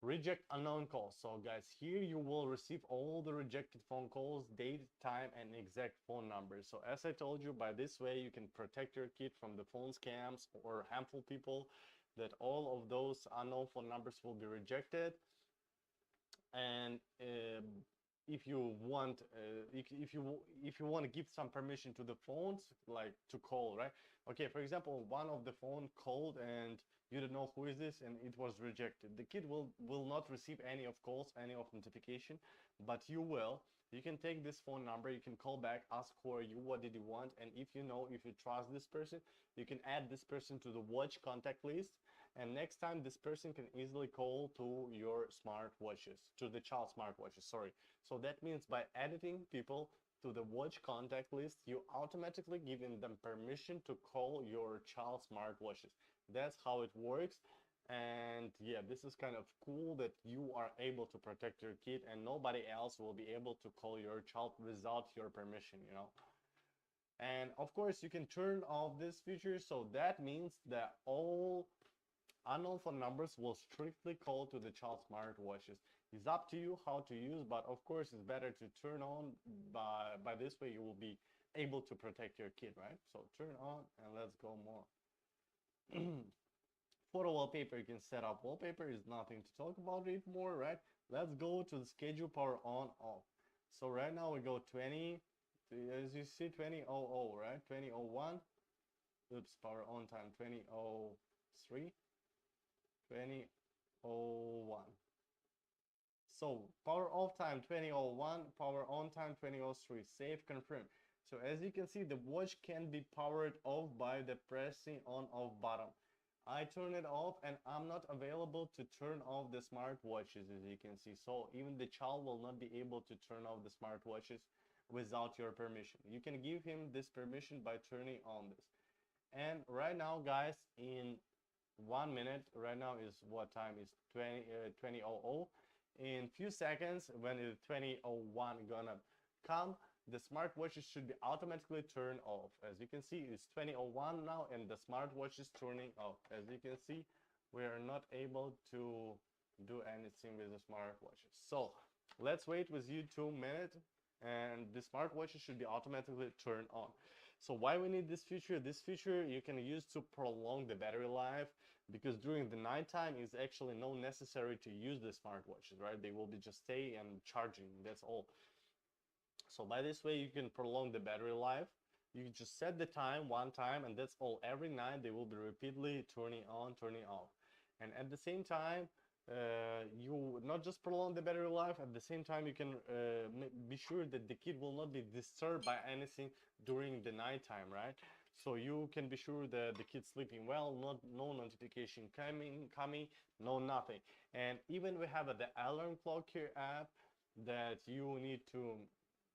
Reject unknown calls. So guys, here you will receive all the rejected phone calls, date, time, and exact phone number. So as I told you, by this way you can protect your kid from the phone scams or harmful people, that all of those unknown phone numbers will be rejected. And if you want if you want to give some permission to the phones, like to call, right? Okay, for example, one of the phone called and you don't know who is this and it was rejected. The kid will not receive any of calls, any of notification, but you will. You can take this phone number, you can call back, ask who are you, what did you want, and if you know, if you trust this person, you can add this person to the watch contact list, and next time this person can easily call to your smartwatches, to the child smartwatches, sorry. So that means by editing people to the watch contact list, you automatically giving them permission to call your child smartwatches. That's how it works. And yeah, this is kind of cool that you are able to protect your kid and nobody else will be able to call your child without your permission, you know. And of course you can turn off this feature, so that means that all unknown phone numbers will strictly call to the child smartwatches. It's up to you how to use, but of course it's better to turn on. By this way you will be able to protect your kid, right? So turn on and let's go more. Photo wallpaper, you can set up wallpaper, is nothing to talk about it more, right? Let's go to the schedule power on off. So right now we go 20, as you see, 20:00, right? 20:01. Oops, power on time 20:03, 20:01. So power off time 20:01, power on time 20:03. Save, confirm. So as you can see, the watch can be powered off by the pressing on off button. I turn it off and I'm not available to turn off the smartwatches, as you can see. So even the child will not be able to turn off the smartwatches without your permission. You can give him this permission by turning on this. And right now, guys, in 1 minute, right now is what time is 20:00. In few seconds, when it's 20:01 gonna come, the smartwatches should be automatically turned off. As you can see, it's 20:01 now and the smartwatch is turning off. As you can see, we are not able to do anything with the smartwatches. So let's wait with you 2 minutes and the smartwatches should be automatically turned on. So why we need this feature? This feature you can use to prolong the battery life, because during the nighttime it's actually not necessary to use the smartwatches, right? They will be just stay and charging, that's all. So by this way you can prolong the battery life. You can just set the time one time and that's all. Every night they will be repeatedly turning on, turning off. And at the same time, you not just prolong the battery life, at the same time you can be sure that the kid will not be disturbed by anything during the nighttime, right? So you can be sure that the kid's sleeping well, no notification coming, no nothing. And even we have the alarm clock here app that you need to,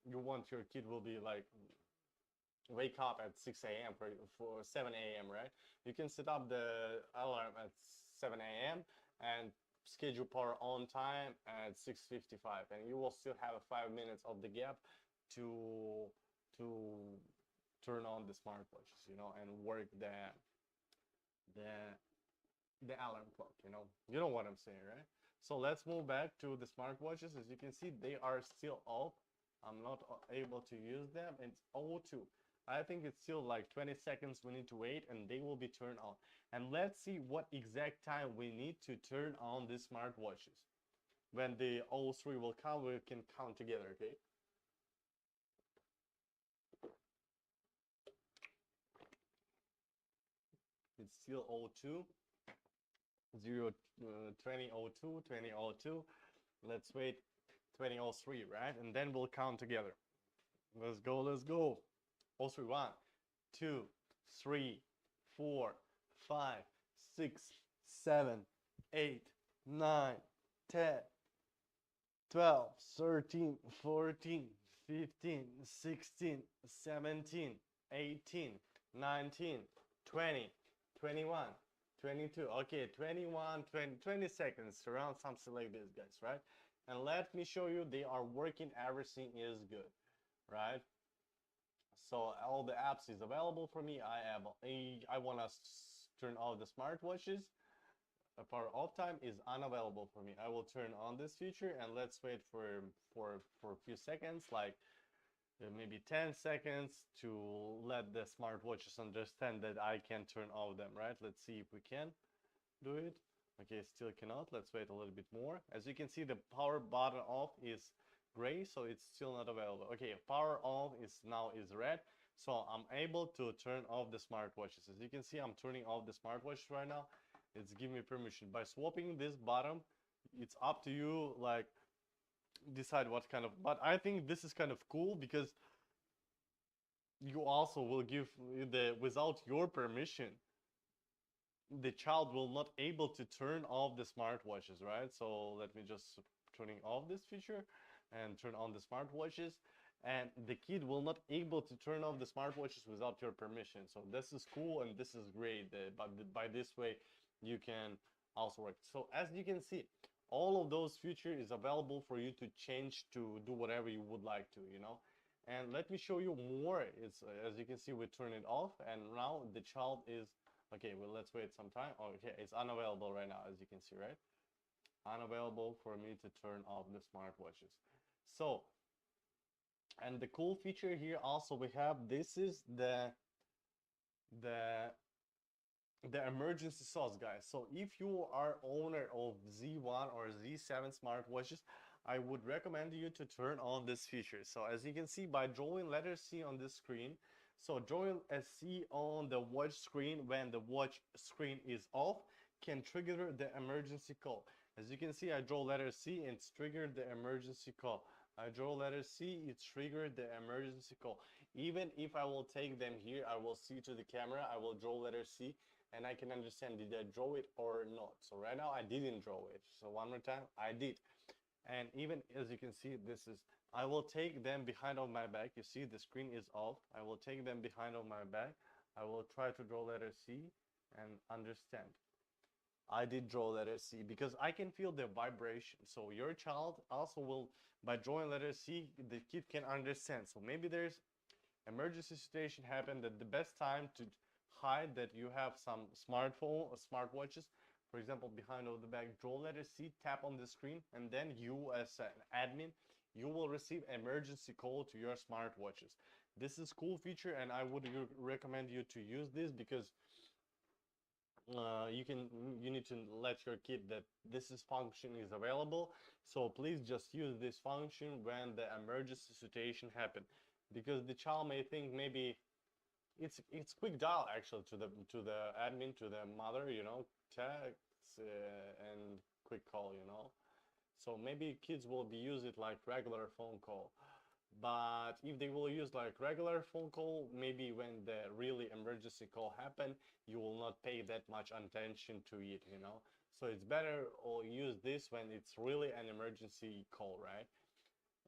you want your kid will be like wake up at 6 a.m. for 7 a.m. right? You can set up the alarm at 7 a.m. and schedule power on time at 6:55, and you will still have 5 minutes of the gap to turn on the smartwatches, you know, and work the alarm clock, you know what I'm saying, right? So let's move back to the smartwatches. As you can see, they are still off. I'm not able to use them. It's 02. I think it's still like 20 seconds we need to wait and they will be turned on. And let's see what exact time we need to turn on the smartwatches. When the 03 will come, we can count together, okay? It's still 02. 20:02, 20:02. Let's wait 20:03, right? And then we'll count together. Let's go, let's go. 03, 1, 2, 3, 4, 5, 6, 7, 8, 9, 10, 12, 13, 14, 15, 16, 17, 18, 19, 20, 21, 22. Okay, 21, 20, 20 seconds, around something like this, guys, right? And let me show you, they are working, everything is good, right? So all the apps is available for me. I want to turn off the smartwatches. A power off time is unavailable for me. I will turn on this feature, and let's wait for a few seconds, like maybe 10 seconds, to let the smartwatches understand that I can turn off them, right? Let's see if we can do it. Okay, still cannot. Let's wait a little bit more. As you can see, the power button off is gray, so it's still not available. Okay, power on is now is red, so I'm able to turn off the smartwatches. As you can see, I'm turning off the smartwatch right now. It's giving me permission. By swapping this bottom, it's up to you, like, decide what kind of, but I think this is kind of cool because you also will give the, without your permission, the child will not able to turn off the smartwatches, right? So let me just turning off this feature and turn on the smartwatches, and the kid will not able to turn off the smartwatches without your permission. So this is cool and this is great, but by this way you can also work. So as you can see, all of those features is available for you to change, to do whatever you would like to, you know. And let me show you more. It's as you can see, we turn it off, and now the child is okay. Well, let's wait some time. Oh, okay, it's unavailable right now, as you can see, right? Unavailable for me to turn off the smartwatches. So, and the cool feature here also we have, this is the the emergency sauce, guys. So if you are owner of Z1 or Z7 smartwatches, I would recommend you to turn on this feature. So as you can see, by drawing letter C on this screen, so drawing a C on the watch screen when the watch screen is off can trigger the emergency call. As you can see, I draw letter C and it's triggered the emergency call. I draw letter C, it triggered the emergency call. Even if I will take them here, I will see to the camera, I will draw letter C, and I can understand did I draw it or not. So right now I didn't draw it. So one more time, I did. And even as you can see, this is, I will take them behind of my back. You see the screen is off. I will take them behind of my back. I will try to draw letter C and understand. I did draw letter C because I can feel the vibration. So your child also will, by drawing letter C, the kid can understand. So maybe there's emergency situation happened, that the best time to hide that you have some smartphone or smartwatches, for example, behind of the back, draw letter C, tap on the screen, and then you as an admin, you will receive emergency call to your smartwatches. This is cool feature, and I would recommend you to use this because you need to let your kid that this is function is available. So please just use this function when the emergency situation happen, because the child may think maybe it's quick dial actually to the admin, to the mother, you know, text and quick call, you know. So maybe kids will be use it like regular phone call. But if they will use like regular phone call, maybe when the really emergency call happen, you will not pay that much attention to it, you know. So it's better or use this when it's really an emergency call, right?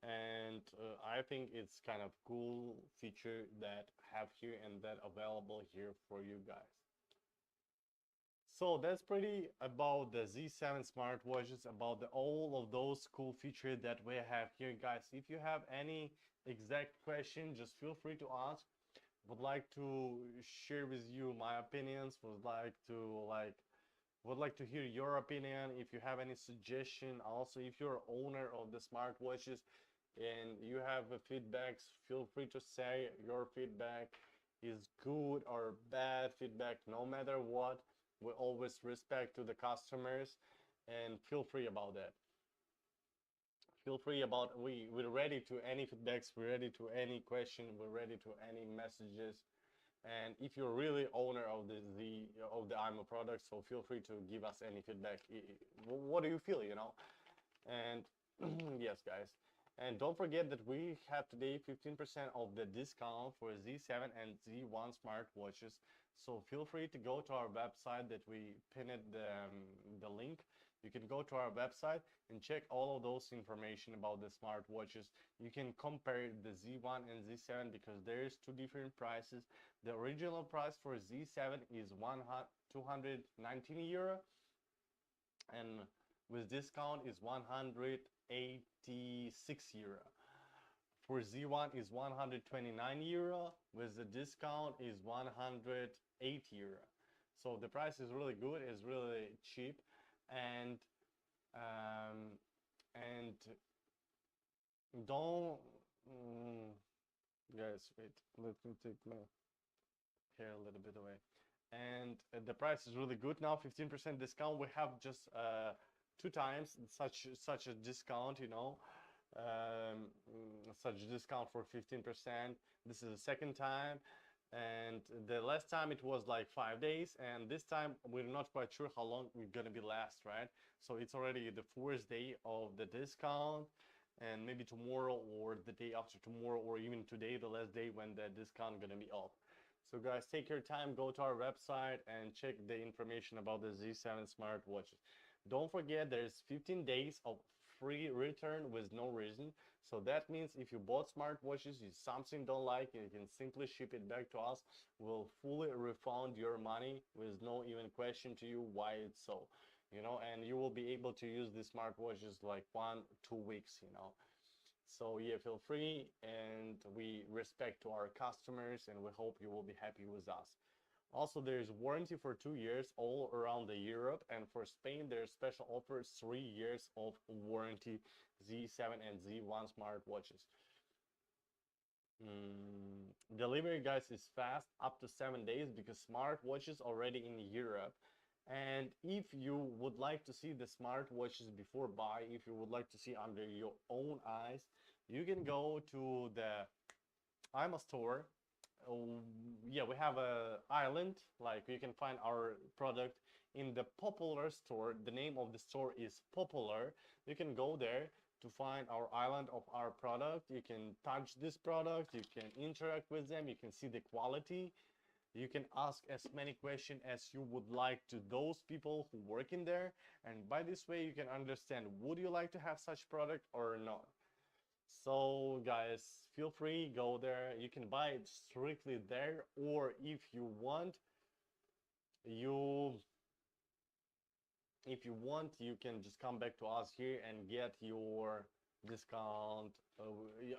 And I think it's kind of cool feature that have here and that available here for you guys. So that's pretty about the Z7 smartwatches, about all of those cool features that we have here, guys. If you have any exact question, just feel free to ask. Would like to share with you my opinions, would like to hear your opinion. If you have any suggestion, also if you're owner of the smartwatches and you have feedbacks, feel free to say your feedback is good or bad feedback, no matter what. We always respect to the customers, and feel free about that. Feel free about, we're ready to any feedbacks, we're ready to any question, we're ready to any messages. And if you're really owner of the imoo product, so feel free to give us any feedback. What do you feel, you know? And yes, guys. And don't forget that we have today 15% of the discount for Z7 and Z1 smartwatches. So feel free to go to our website that we pinned the link. You can go to our website and check all of those information about the smartwatches. You can compare the Z1 and Z7 because there's two different prices. The original price for Z7 is 219 euro, and with discount is 186 euro. For Z1 is 129 euro, with the discount is 108 euro. So the price is really good, it's really cheap, and and don't guys, wait, let me take my hair a little bit away. And the price is really good now, 15% discount. We have just two times such a discount, you know, such a discount for 15%. This is the second time, and the last time it was like 5 days, and this time we're not quite sure how long we're gonna be last, right? So it's already the fourth day of the discount, and maybe tomorrow or the day after tomorrow or even today, the last day when the discount gonna be off. So guys, take your time, go to our website and check the information about the Z7 smartwatches. Don't forget there's 15 days of free return with no reason. So that means if you bought smartwatches, you something don't like, you can simply ship it back to us. We'll fully refund your money with no even question to you why it's so, you know, and you will be able to use these smartwatches like 1-2 weeks, you know. So yeah, feel free, and we respect to our customers, and we hope you will be happy with us. Also, there's warranty for 2 years all around the Europe, and for Spain there's special offers 3 years of warranty Z7 and Z1 smartwatches. Delivery, guys, is fast, up to 7 days, because smartwatches already in Europe. And if you would like to see the smartwatches before buy, if you would like to see under your own eyes, you can go to the imoo store. Yeah, we have a island, like you can find our product in the Popular store. The name of the store is Popular. You can go there to find our island of our product. You can touch this product, you can interact with them, you can see the quality. You can ask as many questions as you would like to those people who work in there, and by this way you can understand would you like to have such product or not. So guys, feel free, go there. You can buy it strictly there, or if you want, you you can just come back to us here and get your discount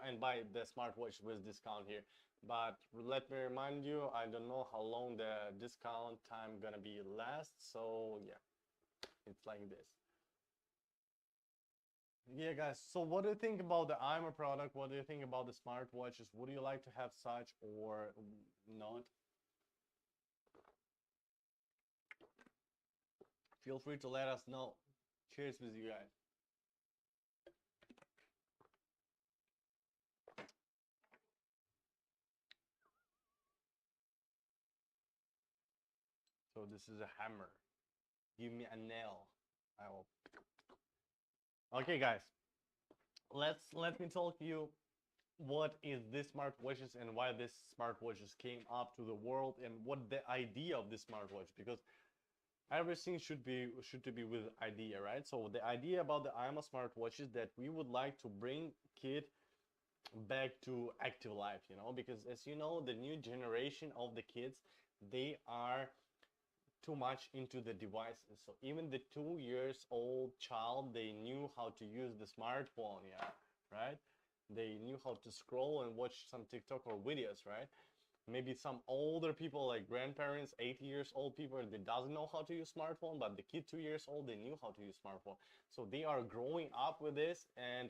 and buy the smartwatch with discount here. But let me remind you, I don't know how long the discount time gonna be last, so yeah, it's like this. Yeah, guys, so what do you think about the imoo product? What do you think about the smartwatches? Would you like to have such or not? Feel free to let us know. Cheers with you guys. So this is a hammer. Give me a nail. I will. Okay, guys. Let me talk to you what is this smartwatches and why this smartwatches came up to the world and what the idea of this smartwatch, because everything should be with idea, right? So the idea about the imoo smartwatch is that we would like to bring kid back to active life, you know, because as you know, the new generation of the kids, they are too much into the devices. So even the 2 years old child, they knew how to use the smartphone, yeah, right? They knew how to scroll and watch some TikTok or videos, right? Maybe some older people like grandparents, 80 years old people, they doesn't know how to use smartphone, but the kid 2 years old, they knew how to use smartphone. So they are growing up with this, and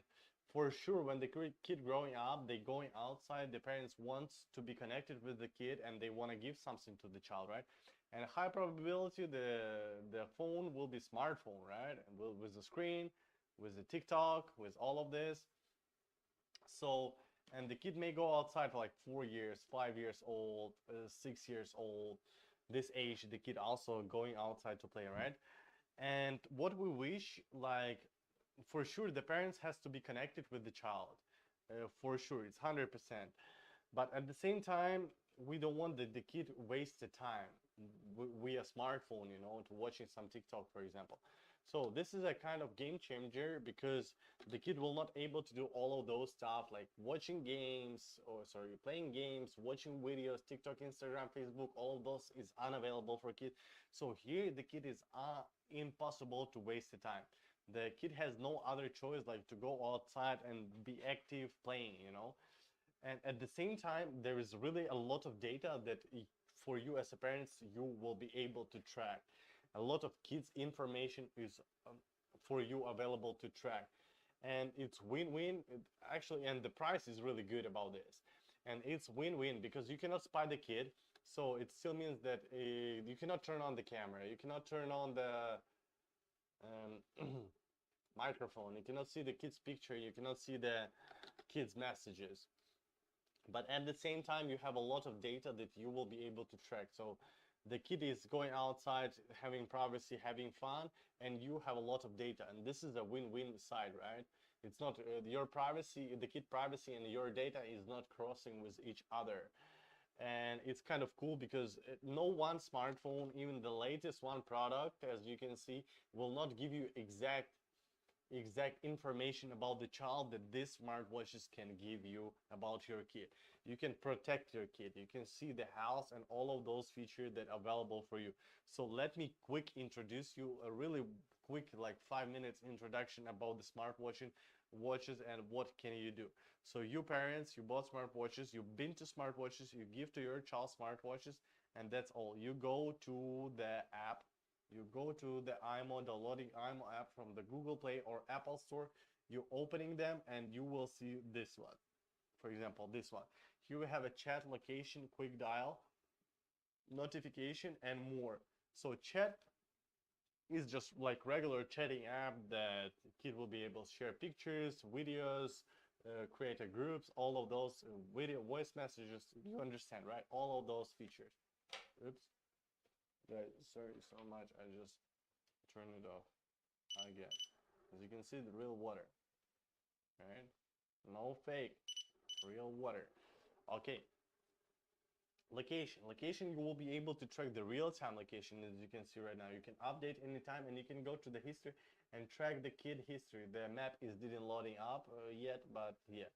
for sure when the kid growing up, they going outside, the parents wants to be connected with the kid and they want to give something to the child, right? And high probability the phone will be smartphone, right? And with the screen, with the TikTok, with all of this. So, and the kid may go outside for like 4 years, 5 years old, 6 years old. This age, the kid also going outside to play, right? And what we wish, like, for sure, the parents has to be connected with the child. For sure, it's 100%. But at the same time, we don't want the kid waste the time via smartphone, you know, to watching some TikTok, for example. So this is a kind of game changer because the kid will not able to do all of those stuff like watching games, or sorry, playing games, watching videos, TikTok, Instagram, Facebook, all of those is unavailable for kid. So here the kid is impossible to waste the time. The kid has no other choice like to go outside and be active playing, you know. And at the same time, there is really a lot of data that for you as a parents, you will be able to track. A lot of kids information is for you available to track. And it's win-win actually, and the price is really good about this. And it's win-win because you cannot spy the kid. So it still means that you cannot turn on the camera. You cannot turn on the microphone. You cannot see the kid's picture. You cannot see the kids' messages. But at the same time, you have a lot of data that you will be able to track. So the kid is going outside, having privacy, having fun, and you have a lot of data. And this is a win-win side, right? It's not your privacy, the kid privacy and your data is not crossing with each other. And it's kind of cool because no one smartphone, even the latest one product, as you can see, will not give you exact information about the child that these smartwatches can give you about your kid. You can protect your kid, you can see the house and all of those features that are available for you. So let me quick introduce you a really quick like 5 minutes introduction about the smartwatches and what can you do. So you parents, you bought smartwatches, you've been to smartwatches, you give to your child smartwatches, and that's all. You go to the app, you go to the imoo, downloading imoo app from the Google Play or Apple Store, you're opening them and you will see this one. For example, this one. Here we have a chat, location, quick dial, notification, and more. So chat is just like regular chatting app that kid will be able to share pictures, videos, create a groups, all of those video, voice messages. You understand, right? All of those features. Oops. Guys, sorry so much. I just turned it off again. As you can see, the real water. Right? No fake. Real water. Okay. Location, you will be able to track the real-time location, as you can see right now. You can update anytime and you can go to the history and track the kid history. The map is didn't loading up yet, but yeah.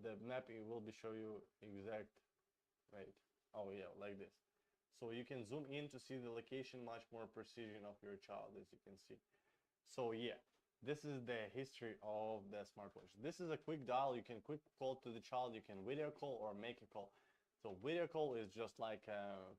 The map, it will be show you exact, right? Oh yeah, like this. So you can zoom in to see the location much more precision of your child, as you can see. So yeah, this is the history of the smartwatch. This is a quick dial. You can quick call to the child. You can video call or make a call. So video call is just like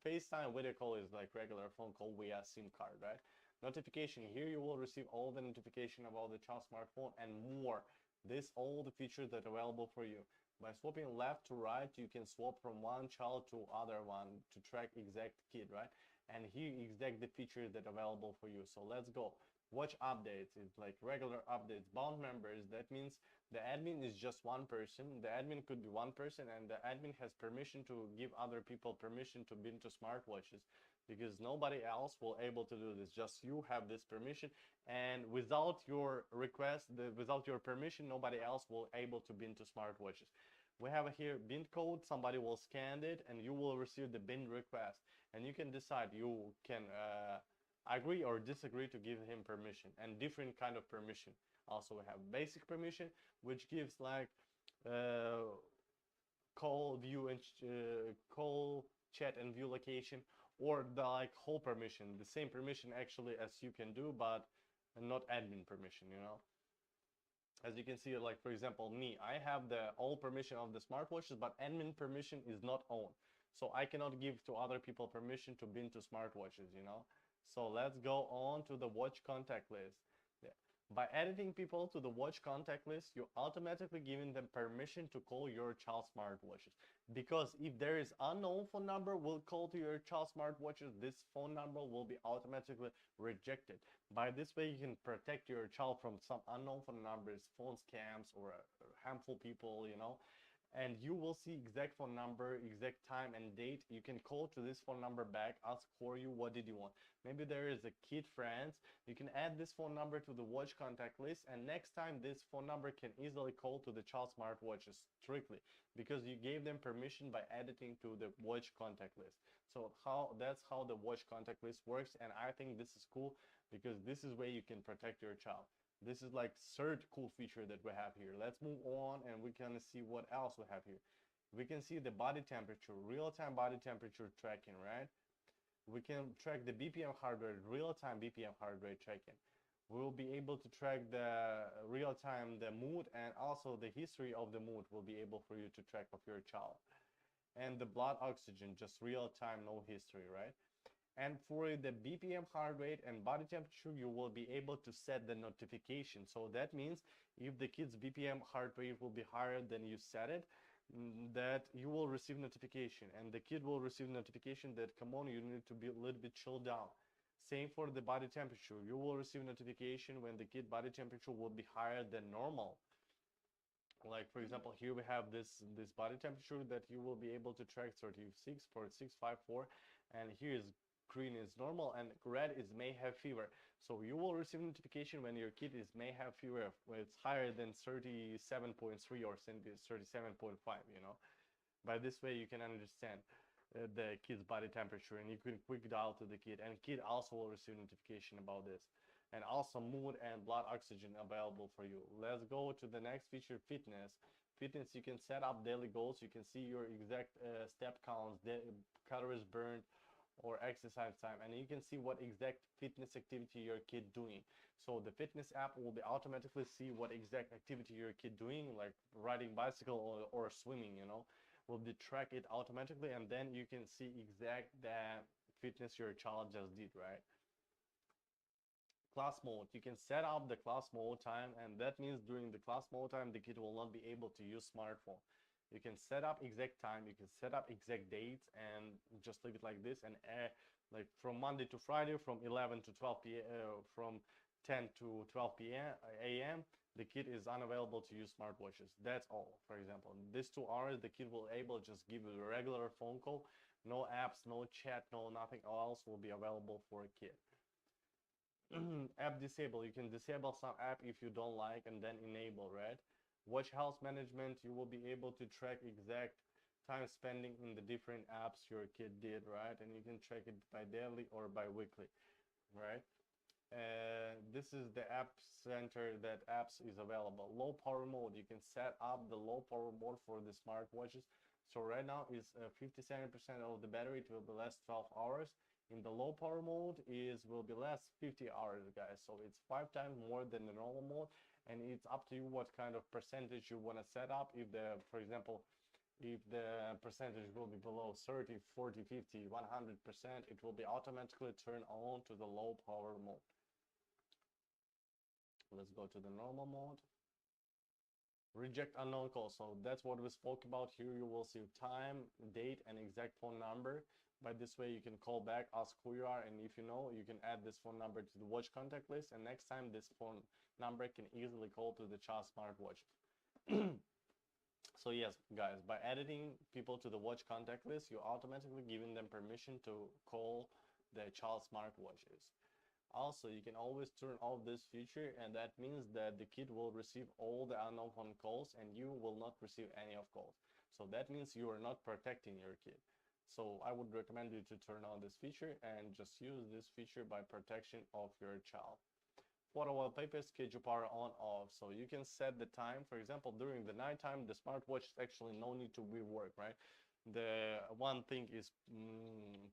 FaceTime. Video call is like regular phone call via SIM card, right? Notification, here you will receive all the notification about the child smartphone and more. This all the features that are available for you. By swapping left to right, you can swap from one child to other one to track exact kid, right? And here exact the features that are available for you. So let's go. Watch updates, it's like regular updates. Bound members, that means the admin is just one person. The admin could be one person and the admin has permission to give other people permission to be into smartwatches, because nobody else will able to do this. Just you have this permission, and without your request, without your permission, nobody else will able to be into smartwatches. We have here bin code. Somebody will scan it and you will receive the bin request, and you can decide. You can agree or disagree to give him permission, and different kind of permission. Also we have basic permission, which gives like call, view, and call, chat, and view location, or the like whole permission, the same permission actually as you can do, but not admin permission, you know. As you can see, like for example, me, I have the all permission of the smartwatches, but admin permission is not on. So I cannot give to other people permission to be into smartwatches, you know. So let's go on to the watch contact list. Yeah. By adding people to the watch contact list, you're automatically giving them permission to call your child smartwatches. Because if there is unknown phone number will call to your child smartwatches, this phone number will be automatically rejected. By this way, you can protect your child from some unknown phone numbers, phone scams, or harmful people, you know. And you will see exact phone number, exact time and date. You can call to this phone number back, ask for you what did you want. Maybe there is a kid friends, you can add this phone number to the watch contact list, and next time this phone number can easily call to the child smartwatches strictly because you gave them permission by editing to the watch contact list. So that's how the watch contact list works, and I think this is cool because this is where you can protect your child. This is like third cool feature that we have here. Let's move on and we can see what else we have here. We can see the body temperature, real-time body temperature tracking, right? We can track the BPM heart rate, real-time BPM heart rate tracking. We'll be able to track the real-time the mood, and also the history of the mood will be able for you to track of your child. And the blood oxygen, just real-time, no history, right? And for the BPM heart rate and body temperature, you will be able to set the notification. So that means if the kid's BPM heart rate will be higher than you set it, that you will receive notification, and the kid will receive notification that, come on, you need to be a little bit chilled down. Same for the body temperature. You will receive notification when the kid body temperature will be higher than normal. Like for example, here we have this body temperature that you will be able to track 36, 46, 54, and here is green is normal and red is may have fever. So you will receive notification when your kid is may have fever when it's higher than 37.3 or 37.5, you know. By this way you can understand the kid's body temperature, and you can quick dial to the kid, and kid also will receive notification about this. And also mood and blood oxygen available for you. Let's go to the next feature, fitness. Fitness, you can set up daily goals. You can see your exact step counts, the calories burned, or exercise time, and you can see what exact fitness activity your kid doing. So the fitness app will be automatically see what exact activity your kid doing, like riding bicycle or swimming, you know, will be track it automatically, and then you can see exact the fitness your child just did, right? Class mode, you can set up the class mode time, and that means during the class mode time the kid will not be able to use smartphone. You can set up exact time, you can set up exact dates, and just leave it like this, and like from Monday to Friday, from 11 to 12 p.m. From 10 to 12 p.m. a.m. the kid is unavailable to use smartwatches. That's all. For example, in these 2 hours the kid will able just give a regular phone call, no apps, no chat, no nothing else will be available for a kid. App disable, you can disable some app if you don't like, and then enable, right? Watch health management, you will be able to track exact time spending in the different apps your kid did, right? And you can track it by daily or by weekly, right? This is the app center that apps is available. Low power mode, you can set up the low power mode for the smartwatches. So right now is 57% of the battery, it will be last 12 hours. In the low power mode is will be less 50 hours, guys. So it's 5 times more than the normal mode, and it's up to you what kind of percentage you want to set up. If the, for example, if the percentage will be below 30, 40, 50, 100%, it will be automatically turned on to the low power mode. Let's go to the normal mode. Reject unknown calls, so that's what we spoke about. Here you will see time, date, and exact phone number. By this way you can call back, ask who you are, and if you know, you can add this phone number to the watch contact list, and next time this phone number can easily call to the child smartwatch. So yes, guys, by adding people to the watch contact list, you're automatically giving them permission to call the child smartwatches. Also, you can always turn off this feature, and that means that the kid will receive all the unknown phone calls and you will not receive any of calls. So that means you are not protecting your kid. So I would recommend you to turn on this feature and just use this feature by protection of your child. Photo wallpaper, schedule power on off. So you can set the time. For example, during the nighttime, the smartwatch is actually no need to be work, right? The one thing is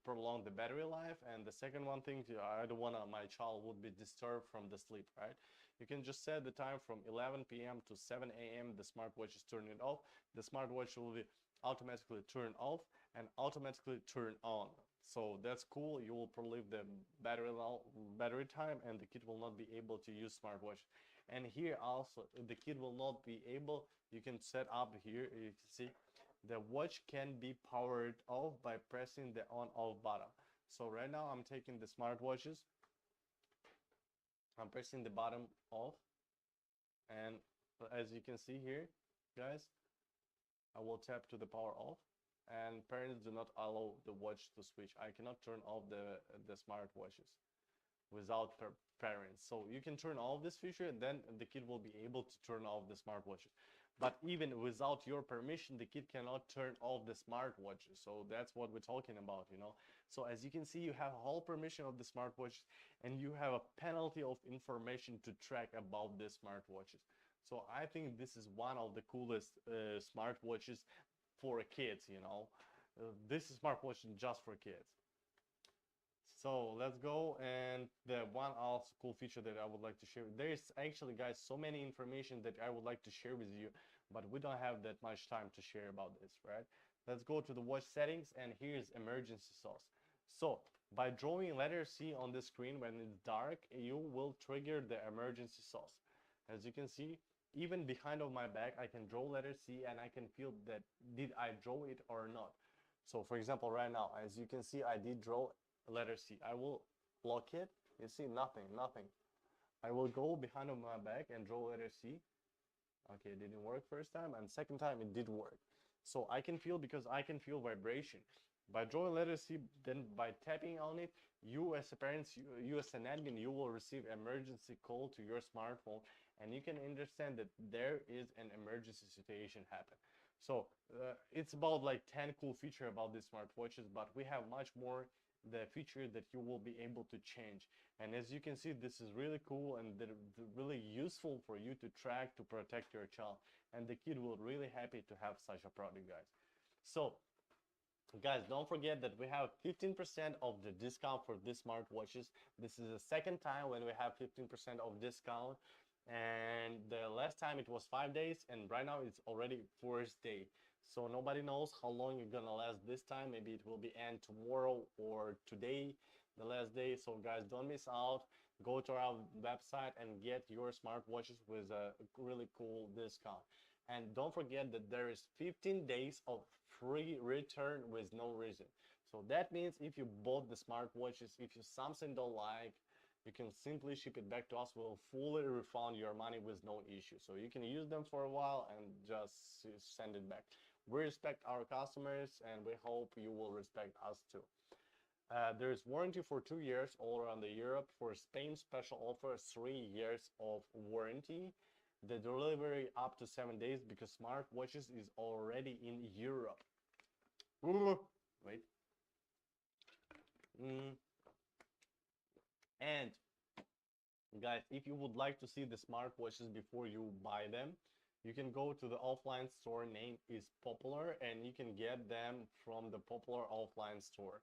prolong the battery life, and the second one thing, I don't want my child would be disturbed from the sleep, right? You can just set the time from 11 p.m. to 7 a.m. the smartwatch is turning off. The smartwatch will be automatically turn off and automatically turn on. So that's cool. You will prolong the battery time, and the kid will not be able to use smartwatch. And here also the kid will not be able, you can set up here, you can see the watch can be powered off by pressing the on off button. So right now I'm taking the smartwatches, I'm pressing the button off, and as you can see here, guys, I will tap to the power off, and parents do not allow the watch to switch. I cannot turn off the smartwatches without parents. So you can turn off this feature, and then the kid will be able to turn off the smartwatches. But even without your permission, the kid cannot turn off the smartwatch. So that's what we're talking about, you know. So as you can see, you have whole permission of the smartwatch, and you have a penalty of information to track about the smartwatches. So I think this is one of the coolest smartwatches for kids, you know. This is smartwatch just for kids. So let's go, and the one also cool feature that I would like to share. There is actually, guys, so many information that I would like to share with you, but we don't have that much time to share about this, right? Let's go to the watch settings, and here's emergency sauce. So by drawing letter C on the screen when it's dark, you will trigger the emergency sauce. As you can see, even behind of my back, I can draw letter C, and I can feel that did I draw it or not. So for example, right now, as you can see, I did draw letter C. I will lock it. You see, nothing, nothing. I will go behind of my back and draw letter C. Okay, it didn't work first time, and second time it did work. So I can feel, because I can feel vibration. By drawing letter C, then by tapping on it, you as a parent, you as an admin, you will receive emergency call to your smartphone, and you can understand that there is an emergency situation happen. So it's about like 10 cool features about these smartwatches, but we have much more the feature that you will be able to change. And as you can see, this is really cool and really useful for you to track, to protect your child, and the kid will really happy to have such a product, guys. So guys, don't forget that we have 15% of the discount for these smartwatches. This is the second time when we have 15% of discount, and the last time it was 5 days, and right now it's already first day. So nobody knows how long you're gonna last this time. Maybe it will be end tomorrow or today, the last day. So guys, don't miss out. Go to our website and get your smartwatches with a really cool discount. And don't forget that there is 15 days of free return with no reason. So that means if you bought the smartwatches, if you something don't like, you can simply ship it back to us. We'll fully refund your money with no issue. So you can use them for a while and just send it back. We respect our customers, and we hope you will respect us too. There's warranty for 2 years all around the Europe. For Spain, special offer 3 years of warranty. The delivery up to 7 days, because smartwatches is already in Europe. Wait. And guys, if you would like to see the smartwatches before you buy them, you can go to the offline store name is Popular, and you can get them from the Popular offline store.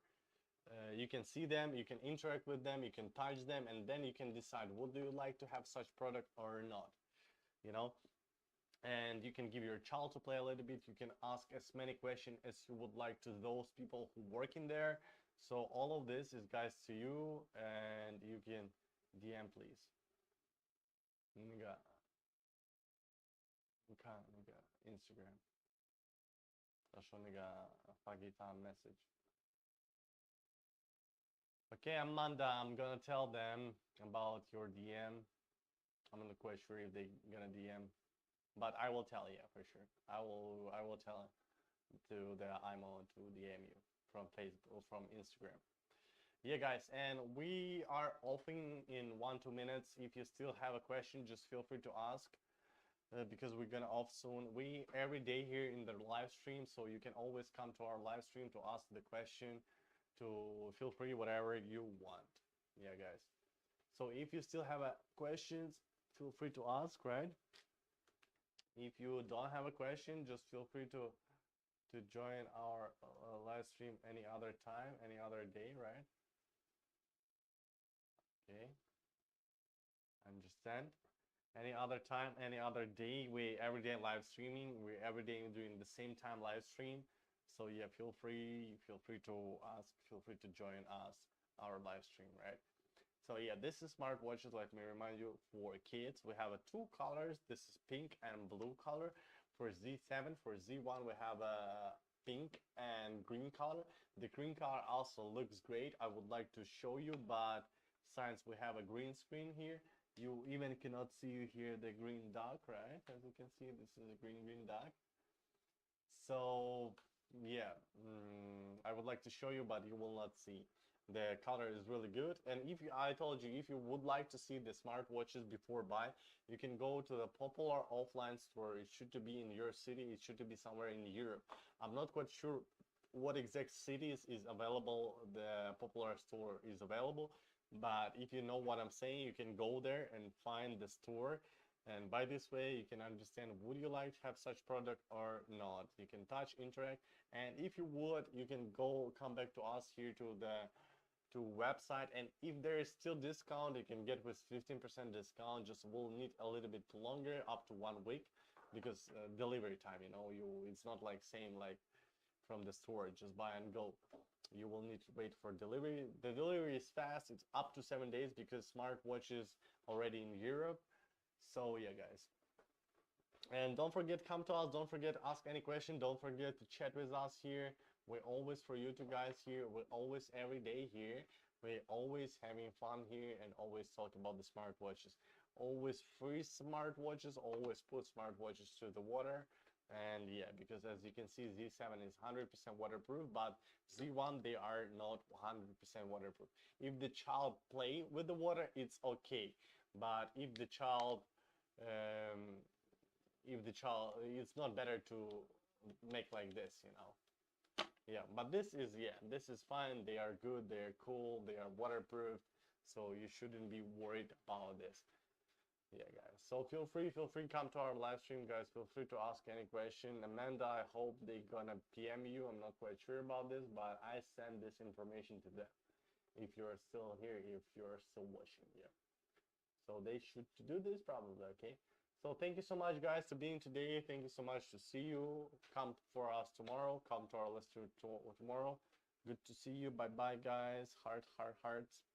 You can see them, you can interact with them, you can touch them, and then you can decide would you like to have such product or not, you know. And you can give your child to play a little bit. You can ask as many questions as you would like to those people who work in there. So all of this is, guys, to you, and you can DM, please. Nigga. Instagram. Zaszło nigga fagi time message. Okay, Amanda, I'm gonna tell them about your DM. I'm not quite sure if they're gonna DM, but I will tell you for sure. I will tell to the imoo to DM you from Facebook, from Instagram. Yeah, guys, and we are offering in 1-2 minutes. If you still have a question, just feel free to ask, because we're gonna off soon. We every day here in the live stream, so you can always come to our live stream to ask the question, to feel free whatever you want. Yeah, guys. So if you still have questions, feel free to ask, right? If you don't have a question, just feel free to join our live stream any other time, any other day, right? Okay, understand. Any other time, any other day, we every day live streaming. We every day doing the same time live stream. So yeah, feel free to ask, feel free to join us our live stream, right? So yeah, this is smartwatches. Let me remind you, for kids we have 2 colors. This is pink and blue color. For Z7, for Z1 we have a pink and green color. The green color also looks great. I would like to show you, but since we have a green screen here, you even cannot see here the green dot, right? As you can see, this is a green dot. So yeah, I would like to show you, but you will not see. The color is really good. And if you, I told you, if you would like to see the smartwatches before buy, you can go to the popular offline store. It should be in your city. It should be somewhere in Europe. I'm not quite sure what exact cities is available, the popular store is available, but if you know what I'm saying, you can go there and find the store, and by this way you can understand would you like to have such product or not. You can touch, interact, and if you would, you can come back to us here to the website, and if there is still discount, you can get with 15% discount. Just will need a little bit longer, up to 1 week, because delivery time, you know, it's not like same like from the store, just buy and go. You will need to wait for delivery. The delivery is fast, it's up to 7 days because smartwatch is already in Europe. So yeah, guys, and don't forget, come to us, don't forget, ask any question, don't forget to chat with us here. We're always for you two guys here, we're always every day here, we're always having fun here and always talk about the smartwatches. Always free smartwatches, always put smartwatches to the water. And yeah, because as you can see, Z7 is 100% waterproof, but Z1 they are not 100% waterproof. If the child play with the water, it's okay, but um, if the child, it's not better to make like this, you know. Yeah, but this is, yeah, this is fine. They are good, they are cool, they are waterproof, so you shouldn't be worried about this. Yeah, guys, so feel free come to our live stream, guys. Feel free to ask any question. Amanda, I hope they gonna PM you. I'm not quite sure about this, but I send this information to them if you're still here, if you're still watching. Yeah, so they should do this probably. Okay, so thank you so much, guys, for being today. Thank you so much to see you. Come for us tomorrow, come to our list tomorrow. Good to see you. Bye bye, guys. Heart, heart, hearts.